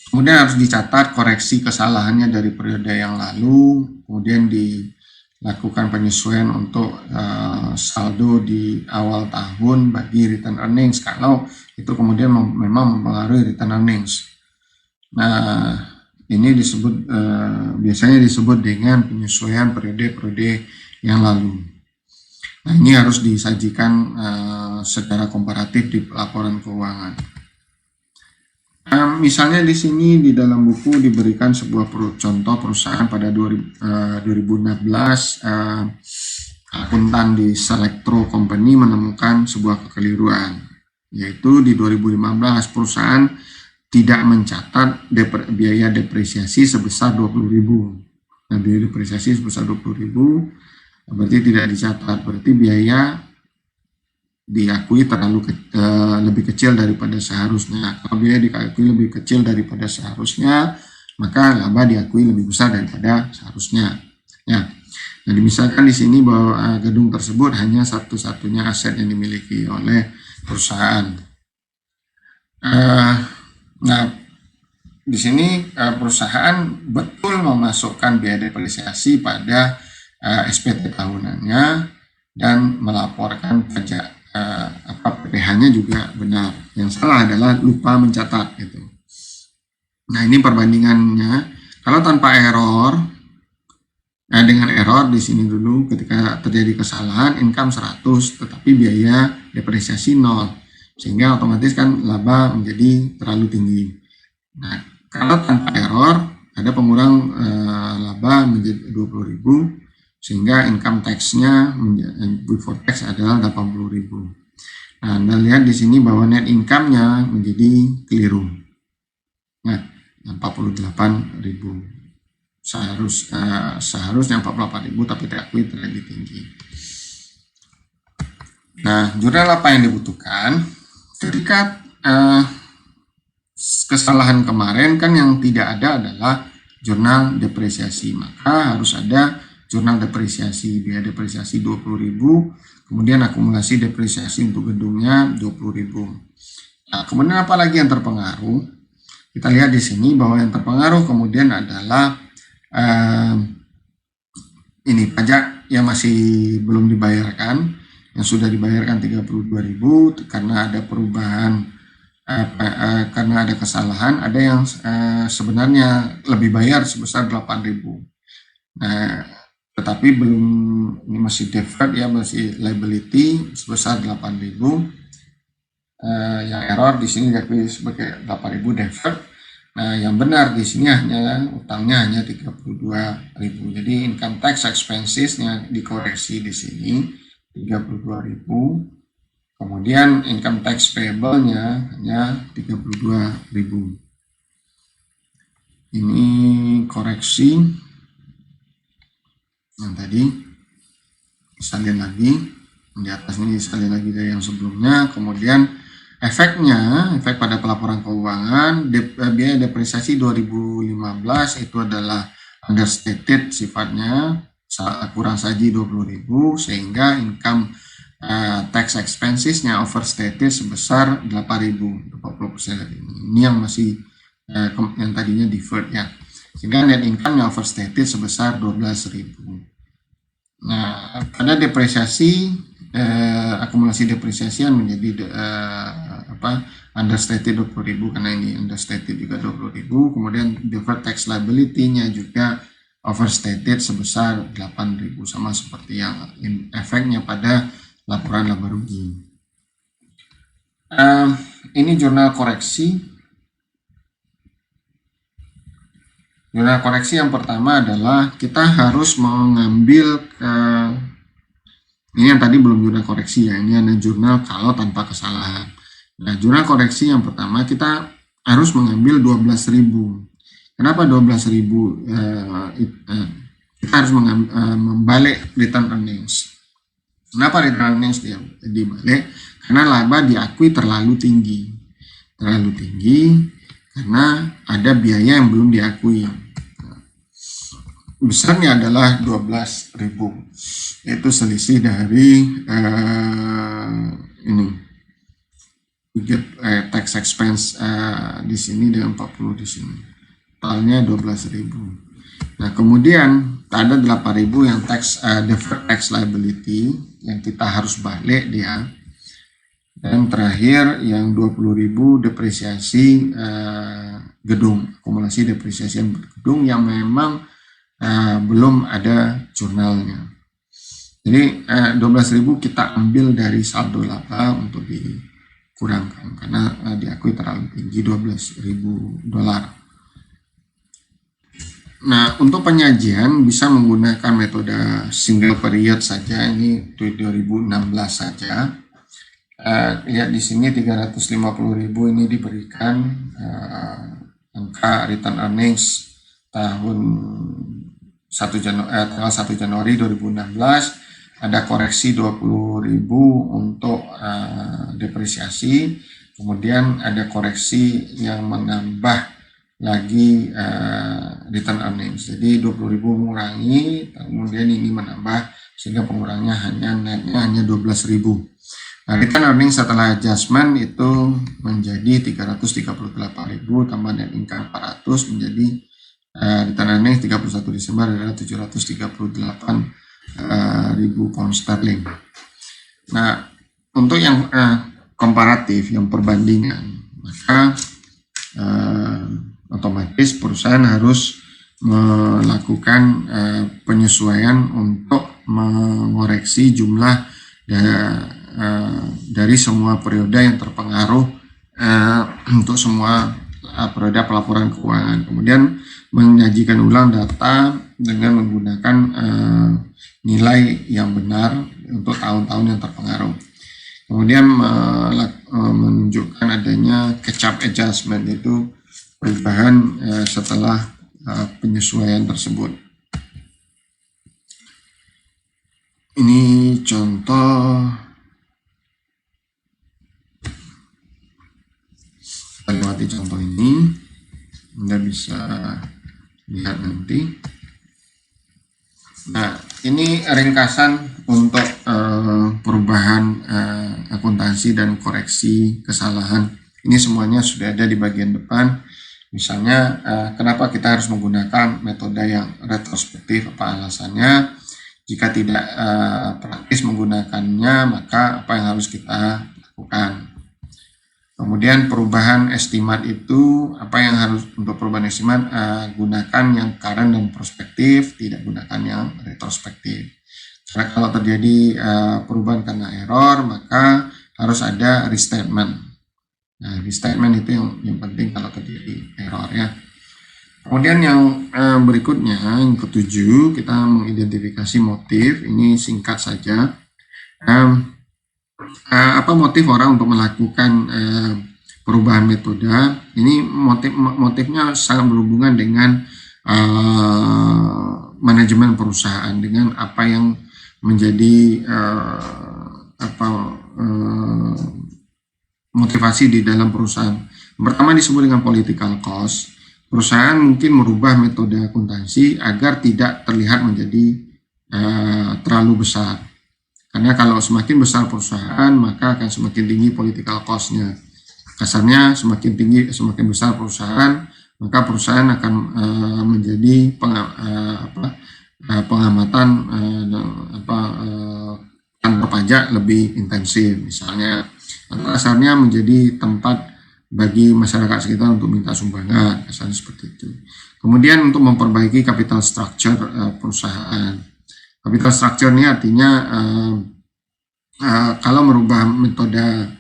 Kemudian harus dicatat koreksi kesalahannya dari periode yang lalu, kemudian dilakukan penyesuaian untuk saldo di awal tahun bagi return earnings kalau itu kemudian memang mempengaruhi return earnings. Nah, ini biasanya disebut dengan penyesuaian periode-periode yang lalu. Nah, ini harus disajikan secara komparatif di laporan keuangan. Misalnya di sini di dalam buku diberikan sebuah contoh perusahaan pada 2016, akuntan di Selectro Company menemukan sebuah kekeliruan, yaitu di 2015 perusahaan tidak mencatat biaya depresiasi sebesar 20.000. Nah, biaya depresiasi sebesar 20.000 berarti tidak dicatat, berarti biaya diakui lebih kecil daripada seharusnya. Kalau biaya diakui lebih kecil daripada seharusnya, maka laba diakui lebih besar daripada seharusnya. Ya. Nah, misalkan di sini bahwa gedung tersebut hanya satu-satunya aset yang dimiliki oleh perusahaan. Nah, di sini perusahaan betul memasukkan biaya depresiasi pada SPT tahunannya dan melaporkan pajak PPh-nya juga benar. Yang salah adalah lupa mencatat gitu. Nah, ini perbandingannya. Kalau tanpa error, dengan error di sini dulu ketika terjadi kesalahan income 100 tetapi biaya depresiasi 0, sehingga otomatis kan laba menjadi terlalu tinggi. Nah, kalau tanpa error ada pengurang laba menjadi 20.000, sehingga income tax-nya before tax adalah 80.000. Nah, Anda lihat di sini bahwa net income-nya menjadi keliru. Nah, 48.000. Seharusnya 48.000 tapi diakui terlalu tinggi. Nah, jurnal apa yang dibutuhkan? Ketika kesalahan kemarin kan yang tidak ada adalah jurnal depresiasi, maka harus ada jurnal depresiasi, biaya depresiasi 20.000, kemudian akumulasi depresiasi untuk gedungnya 20.000. Nah, kemudian apa lagi yang terpengaruh? Kita lihat di sini bahwa yang terpengaruh kemudian adalah ini pajak yang masih belum dibayarkan, yang sudah dibayarkan 32.000 karena ada perubahan, karena ada kesalahan, ada yang sebenarnya lebih bayar sebesar 8.000. Nah, tetapi belum, ini masih deferred ya, masih liability sebesar 8.000. Yang error di sini diakui sebagai 8.000 deferred. Nah, yang benar di sini utangnya hanya 32.000. Jadi income tax expenses-nya dikoreksi di sini 32.000. Kemudian income tax payable-nya hanya 32.000. Ini koreksi yang tadi, salin lagi di atas ini, salin lagi dari yang sebelumnya. Kemudian efek pada pelaporan keuangan, biaya depresiasi 2015 itu adalah understated sifatnya, kurang saji 20.000, sehingga income tax expenses-nya overstated sebesar 8.000, 40%. Ini yang masih yang tadinya deferred ya. Sehingga net income-nya overstated sebesar 12.000. Nah, pada depresiasi, akumulasi depresiasi yang menjadi understated 20.000 karena ini understated juga 20.000. Kemudian deferred tax liability-nya juga overstated sebesar 8.000, sama seperti yang efeknya pada laporan laba rugi. Ini jurnal koreksi. Jurnal koreksi yang pertama adalah kita harus mengambil ini yang tadi belum jurnal koreksi ya, ini ada jurnal kalau tanpa kesalahan. Nah, jurnal koreksi yang pertama kita harus mengambil 12.000. Kenapa 12.000? Kita harus membalik return earnings. Kenapa return earnings dibalik? Karena laba diakui terlalu tinggi. terlalu tinggi karena ada biaya yang belum diakui. Besarnya adalah 12.000, yaitu selisih dari ini tax expense di sini dengan 40 di sini. Totalnya 12.000. Nah, kemudian ada 8.000 yang deferred tax liability yang kita harus balik dia. Dan terakhir yang 20.000 depresiasi gedung, akumulasi depresiasi gedung yang memang belum ada jurnalnya. Jadi 12.000 kita ambil dari saldo laba untuk dikurangkan karena diakui terlalu tinggi, $12.000. Nah, untuk penyajian bisa menggunakan metode single period saja, ini 2016 saja. Lihat di sini 350.000 ini diberikan angka return earnings tahun tanggal 1 Januari 2016, ada koreksi 20.000 untuk depresiasi, kemudian ada koreksi yang menambah lagi return earnings. Jadi 20.000 mengurangi, kemudian ini menambah sehingga pengurangannya hanya 12.000. Nah, return earnings setelah adjustment itu menjadi 338.000 tambah net income 400 menjadi return earnings 31 Desember adalah 738.000 pound sterling. Nah, untuk yang komparatif, yang perbandingan, maka otomatis perusahaan harus melakukan penyesuaian untuk mengoreksi jumlah dari semua periode yang terpengaruh untuk semua periode pelaporan keuangan. Kemudian menyajikan ulang data dengan menggunakan nilai yang benar untuk tahun-tahun yang terpengaruh. Kemudian menunjukkan adanya catch-up adjustment, itu perubahan setelah penyesuaian tersebut. Ini contoh, kita lewati contoh ini, Anda bisa lihat nanti. Nah, ini ringkasan untuk perubahan akuntansi dan koreksi kesalahan. Ini semuanya sudah ada di bagian depan. Misalnya, kenapa kita harus menggunakan metode yang retrospektif, apa alasannya? Jika tidak praktis menggunakannya, maka apa yang harus kita lakukan? Kemudian perubahan estimat itu, apa yang harus untuk perubahan estimat, gunakan yang current dan prospektif, tidak gunakan yang retrospektif. Karena kalau terjadi perubahan karena error, maka harus ada restatement. Nah, restatement itu yang penting kalau terjadi error ya. Kemudian yang berikutnya, yang ketujuh, kita mengidentifikasi motif. Ini singkat saja. Apa motif orang untuk melakukan perubahan metode? Ini motifnya sangat berhubungan dengan manajemen perusahaan, dengan apa yang menjadi motivasi di dalam perusahaan. Pertama disebut dengan political cost. Perusahaan mungkin merubah metode akuntansi agar tidak terlihat menjadi terlalu besar. Karena kalau semakin besar perusahaan, maka akan semakin tinggi political cost-nya. Kasarnya semakin tinggi, semakin besar perusahaan, maka perusahaan akan menjadi pengamatan kantor pajak lebih intensif. Misalnya, kasarnya menjadi tempat bagi masyarakat sekitar untuk minta sumbangan, kasarnya seperti itu. Kemudian untuk memperbaiki capital structure perusahaan. Capital structure ini artinya kalau merubah metode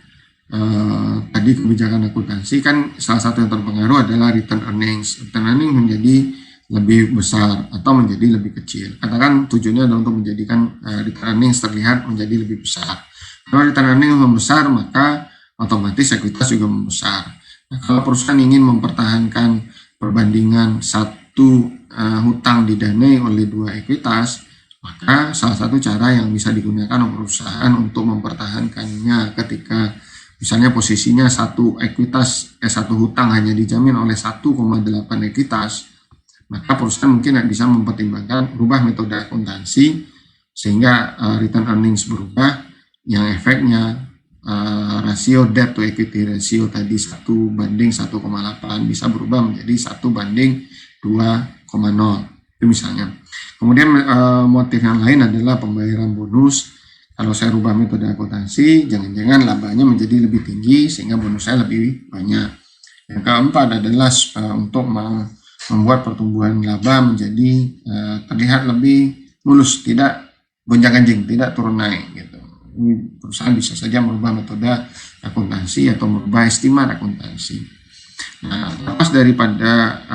tadi kebijakan akuntansi, kan salah satu yang terpengaruh adalah return earnings. Return earnings menjadi lebih besar atau menjadi lebih kecil. Katakan tujuannya adalah untuk menjadikan return earnings terlihat menjadi lebih besar. Kalau return earnings membesar, maka otomatis ekuitas juga membesar. Nah, kalau perusahaan ingin mempertahankan perbandingan satu hutang didanai oleh dua ekuitas, maka salah satu cara yang bisa digunakan oleh perusahaan untuk mempertahankannya ketika Misalnya posisinya satu hutang hanya dijamin oleh 1,8 ekuitas, maka perusahaan mungkin bisa mempertimbangkan berubah metode akuntansi sehingga return earnings berubah, yang efeknya rasio debt to equity ratio tadi 1:1,8 bisa berubah menjadi 1:2,0 itu misalnya. Kemudian motif yang lain adalah pembayaran bonus. Kalau saya rubah metode akuntansi, jangan-jangan labanya menjadi lebih tinggi sehingga bonus saya lebih banyak. Yang keempat adalah untuk membuat pertumbuhan laba menjadi terlihat lebih mulus, tidak gonjang-ganjing, tidak turun naik gitu. Perusahaan bisa saja merubah metode akuntansi atau merubah estimat akuntansi. Nah, lepas daripada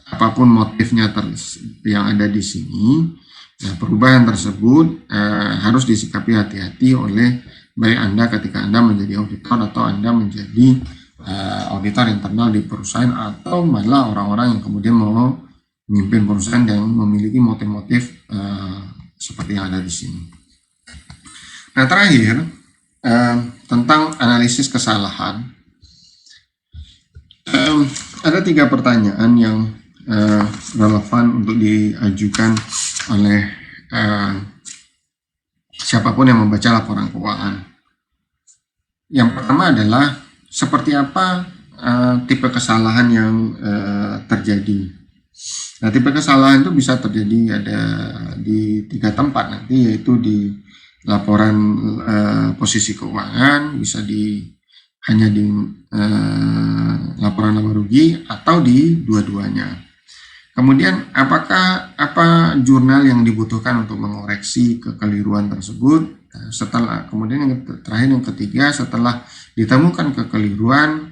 apapun motifnya yang ada di sini, nah, perubahan tersebut harus disikapi hati-hati oleh baik Anda ketika Anda menjadi auditor atau Anda menjadi auditor internal di perusahaan, atau malah orang-orang yang kemudian mau memimpin perusahaan yang memiliki motif-motif seperti yang ada di sini. Nah, terakhir tentang analisis kesalahan, ada 3 pertanyaan yang relevan untuk diajukan oleh siapapun yang membaca laporan keuangan. Yang pertama adalah seperti apa tipe kesalahan yang terjadi. Nah, tipe kesalahan itu bisa terjadi ada di 3 tempat nanti, yaitu di laporan posisi keuangan, bisa hanya di laporan laba rugi, atau di dua-duanya. Kemudian apa jurnal yang dibutuhkan untuk mengoreksi kekeliruan tersebut? Kemudian yang terakhir, yang ketiga, setelah ditemukan kekeliruan,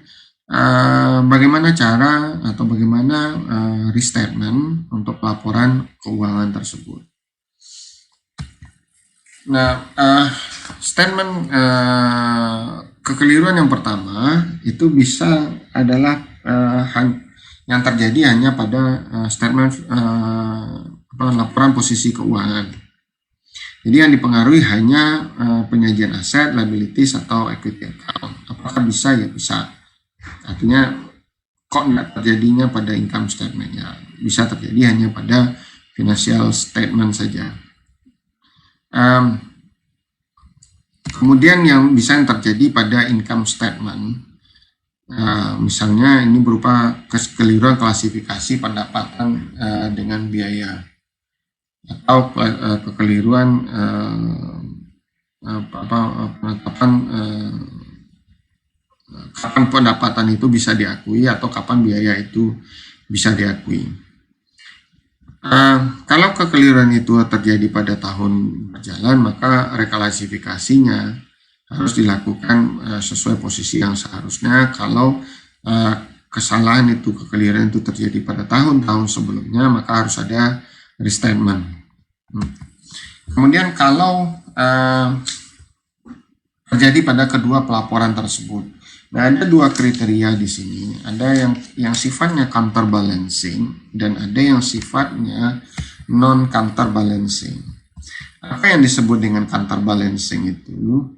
bagaimana cara atau bagaimana restatement untuk laporan keuangan tersebut. Nah, statement kekeliruan yang pertama itu bisa adalah yang terjadi hanya pada statement laporan posisi keuangan. Jadi yang dipengaruhi hanya penyajian aset, liabilities, atau equity account. Apakah bisa? Ya bisa. Artinya kok tidak terjadinya pada income statement-nya? Bisa terjadi hanya pada financial statement saja. Kemudian yang bisa terjadi pada income statement, misalnya ini berupa kekeliruan klasifikasi pendapatan dengan biaya, atau kekeliruan penetapan kapan pendapatan itu bisa diakui atau kapan biaya itu bisa diakui. Kalau kekeliruan itu terjadi pada tahun berjalan, maka reklasifikasinya harus dilakukan sesuai posisi yang seharusnya. Kalau kesalahan itu, kekeliruan itu terjadi pada tahun-tahun sebelumnya, maka harus ada restatement. Kemudian kalau terjadi pada kedua pelaporan tersebut, nah, ada 2 kriteria di sini. Ada yang sifatnya counterbalancing dan ada yang sifatnya non counterbalancing. Apa yang disebut dengan counterbalancing itu?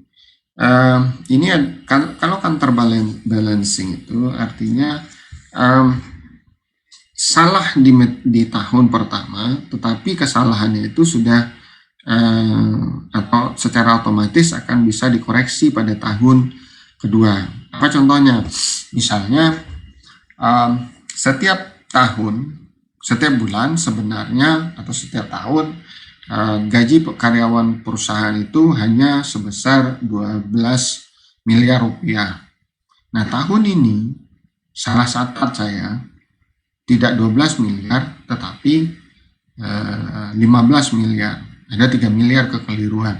Ini kalau counterbalancing itu artinya salah di tahun pertama, tetapi kesalahannya itu sudah atau secara otomatis akan bisa dikoreksi pada tahun kedua. Apa contohnya? Misalnya setiap tahun, setiap bulan sebenarnya atau setiap tahun gaji karyawan perusahaan itu hanya sebesar 12 miliar rupiah. Nah, tahun ini salah catat saya tidak 12 miliar tetapi 15 miliar. Ada 3 miliar kekeliruan.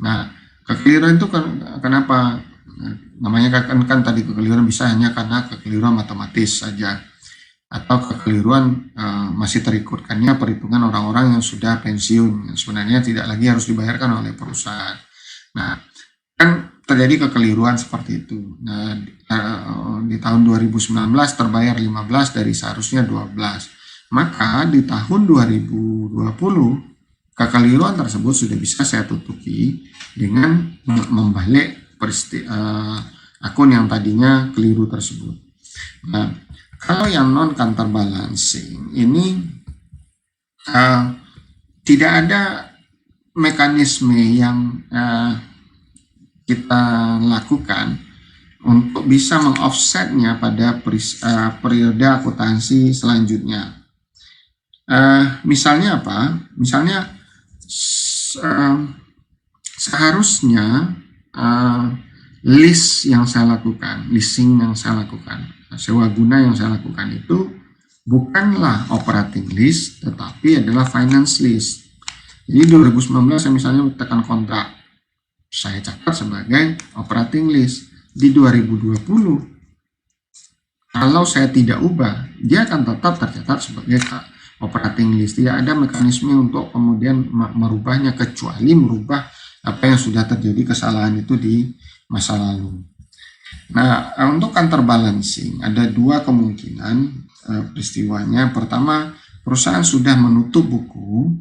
Nah, kekeliruan itu kenapa? Namanya kan tadi kekeliruan bisa hanya karena kekeliruan matematis saja, atau kekeliruan masih terikutkannya perhitungan orang-orang yang sudah pensiun, yang sebenarnya tidak lagi harus dibayarkan oleh perusahaan. Nah, kan terjadi kekeliruan seperti itu. Nah, di tahun 2019 terbayar 15 dari seharusnya 12. Maka di tahun 2020 kekeliruan tersebut sudah bisa saya tutupi dengan membalik akun yang tadinya keliru tersebut. Nah, kalau yang non counterbalancing ini tidak ada mekanisme yang kita lakukan untuk bisa mengoffsetnya pada periode akuntansi selanjutnya. Misalnya apa? Misalnya seharusnya leasing yang saya lakukan, sewa guna yang saya lakukan itu bukanlah operating lease, tetapi adalah finance lease. Jadi 2019 saya misalnya tekan kontrak, saya catat sebagai operating lease. Di 2020, kalau saya tidak ubah, dia akan tetap tercatat sebagai operating lease. Tidak ada mekanisme untuk kemudian merubahnya, kecuali merubah apa yang sudah terjadi kesalahan itu di masa lalu. Nah, untuk counterbalancing ada dua kemungkinan peristiwanya. Pertama, perusahaan sudah menutup buku.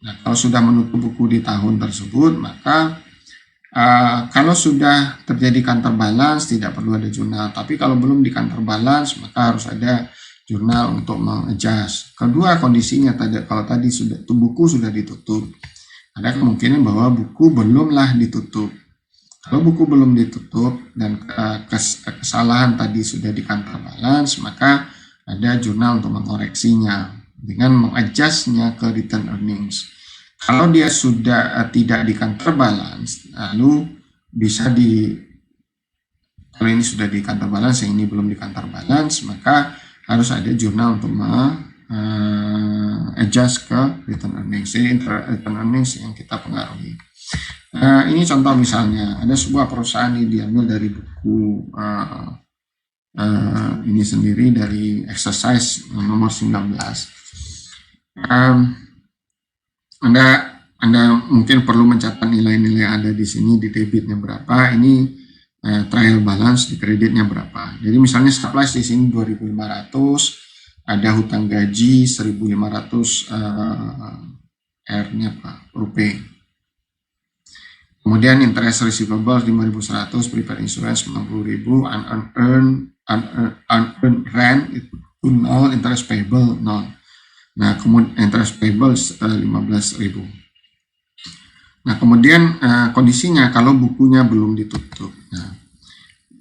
Nah, kalau sudah menutup buku di tahun tersebut, maka kalau sudah terjadi counterbalance tidak perlu ada jurnal. Tapi kalau belum di counterbalance, maka harus ada jurnal untuk mengadjust. Kedua kondisinya kalau tadi buku sudah ditutup, ada kemungkinan bahwa buku belumlah ditutup. Kalau buku belum ditutup dan kesalahan tadi sudah di counterbalance, maka ada jurnal untuk mengoreksinya dengan mengadjustnya ke return earnings. Kalau dia sudah tidak di counterbalance, lalu bisa kalau ini sudah di counterbalance, yang ini belum di counterbalance, maka harus ada jurnal untuk adjust ke return earnings. Jadi return earnings yang kita pengaruhi. Ini contoh misalnya, ada sebuah perusahaan ini diambil dari buku ini sendiri, dari exercise nomor 19. Anda mungkin perlu mencatat nilai-nilai yang ada di sini, di debitnya berapa, ini trial balance di kreditnya berapa. Jadi misalnya supplies di sini 2.500, ada hutang gaji 1.500 R-nya Pak, rupiah. Kemudian interest receivables 5.100, prepaid insurance 90.000, unearned rent itu 0, interest payable 0. Nah, kemudian interest payable 15.000. Nah, kemudian kondisinya kalau bukunya belum ditutup. Nah,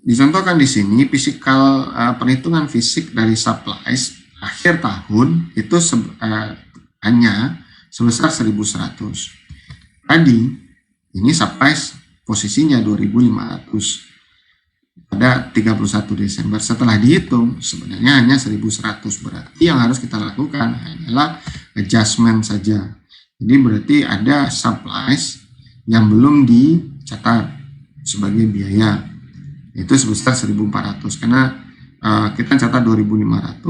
dicontohkan di sini physical perhitungan fisik dari supplies akhir tahun itu hanya sebesar 1.100. Tadi ini supplies posisinya 2.500 pada 31 Desember. Setelah dihitung sebenarnya hanya 1.100. Berarti yang harus kita lakukan hanyalah adjustment saja. Jadi berarti ada supplies yang belum dicatat sebagai biaya, itu sebesar 1.400 karena kita catat 2.500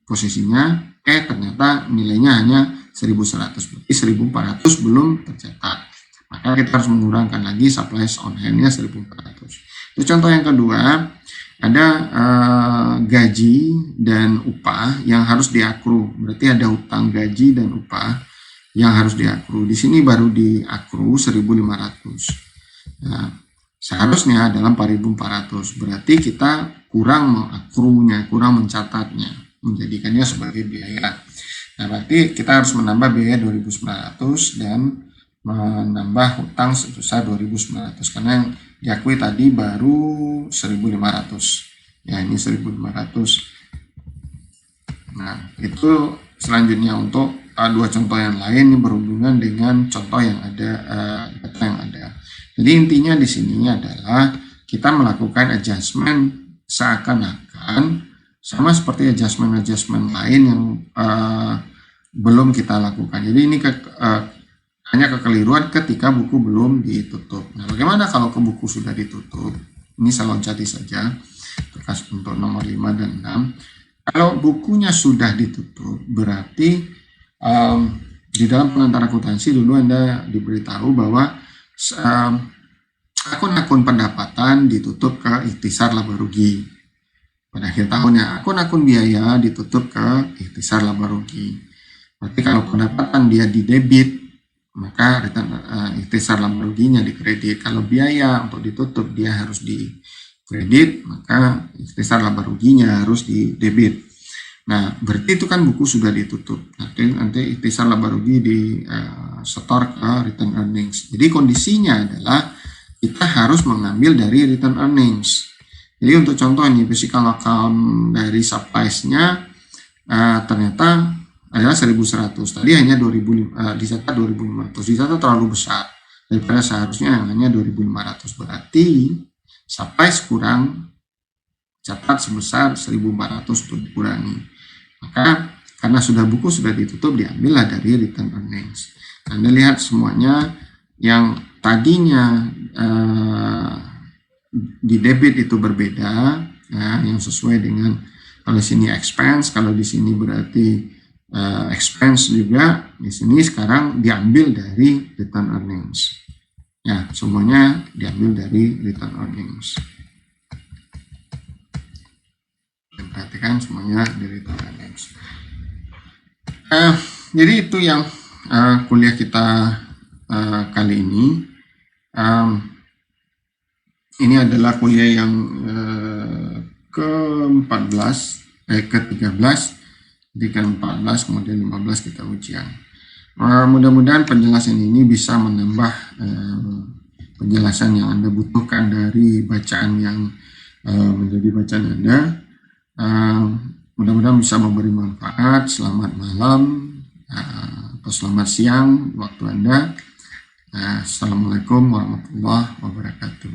posisinya, ternyata nilainya hanya 1.100, berarti 1.400 belum tercatat. Maka kita harus mengurangkan lagi supplies on hand-nya 1.400. Itu contoh yang kedua, ada gaji dan upah yang harus diakru. Berarti ada hutang gaji dan upah yang harus diakru. Di sini baru diakru 1.500. Nah, seharusnya adalah 4.400. Berarti kita kurang mengakrunya, kurang mencatatnya, menjadikannya sebagai biaya. Nah, berarti kita harus menambah biaya 2.900 dan menambah hutang sebesar 2.900 karena yang diakui tadi baru 1.500. Ya, ini 1.500. Nah, itu selanjutnya untuk dua contoh yang lain ini berhubungan dengan contoh yang ada, data yang ada. Jadi intinya di sini adalah kita melakukan adjustment seakan-akan sama seperti adjustment lain yang belum kita lakukan. Jadi ini hanya kekeliruan ketika buku belum ditutup. Nah, bagaimana kalau buku sudah ditutup? Ini saya loncati saja untuk nomor 5 dan 6. Kalau bukunya sudah ditutup, berarti di dalam pengantar akuntansi dulu Anda diberitahu bahwa akun-akun pendapatan ditutup ke ikhtisar laba rugi. Pada akhir tahunnya, akun-akun biaya ditutup ke ikhtisar laba rugi. Berarti kalau pendapatan dia di debit, maka ikhtisar laba ruginya dikredit. Kalau biaya untuk ditutup dia harus dikredit, maka ikhtisar laba ruginya harus didebit. Nah, berarti itu kan buku sudah ditutup. Nanti ikhtisar laba rugi di setor ke return earnings. Jadi kondisinya adalah kita harus mengambil dari return earnings. Jadi untuk contoh ini physical account dari supplies-nya ternyata adalah 1.100. Tadi hanya 2.000, dicatat 2.500. Dicatat terlalu besar daripada seharusnya hanya 2.500. Berarti supplies kurang, catat sebesar 1.400 untuk dikurangi. Maka karena buku sudah ditutup, diambillah dari return earnings. Anda lihat semuanya yang tadinya di debit itu berbeda, ya, yang sesuai dengan kalau di sini expense, kalau di sini berarti expense juga, di sini sekarang diambil dari return earnings. Ya, semuanya diambil dari return earnings. Perhatikan semuanya dari return earnings. Jadi itu yang kuliah kita kali ini. Ini adalah kuliah yang ke-14, ke-13, jadi ke-14, kemudian 15 kita ujian. Mudah-mudahan penjelasan ini bisa menambah penjelasan yang Anda butuhkan dari bacaan yang menjadi bacaan Anda. Mudah-mudahan bisa memberi manfaat. Selamat malam atau selamat siang waktu Anda. Assalamualaikum warahmatullahi wabarakatuh.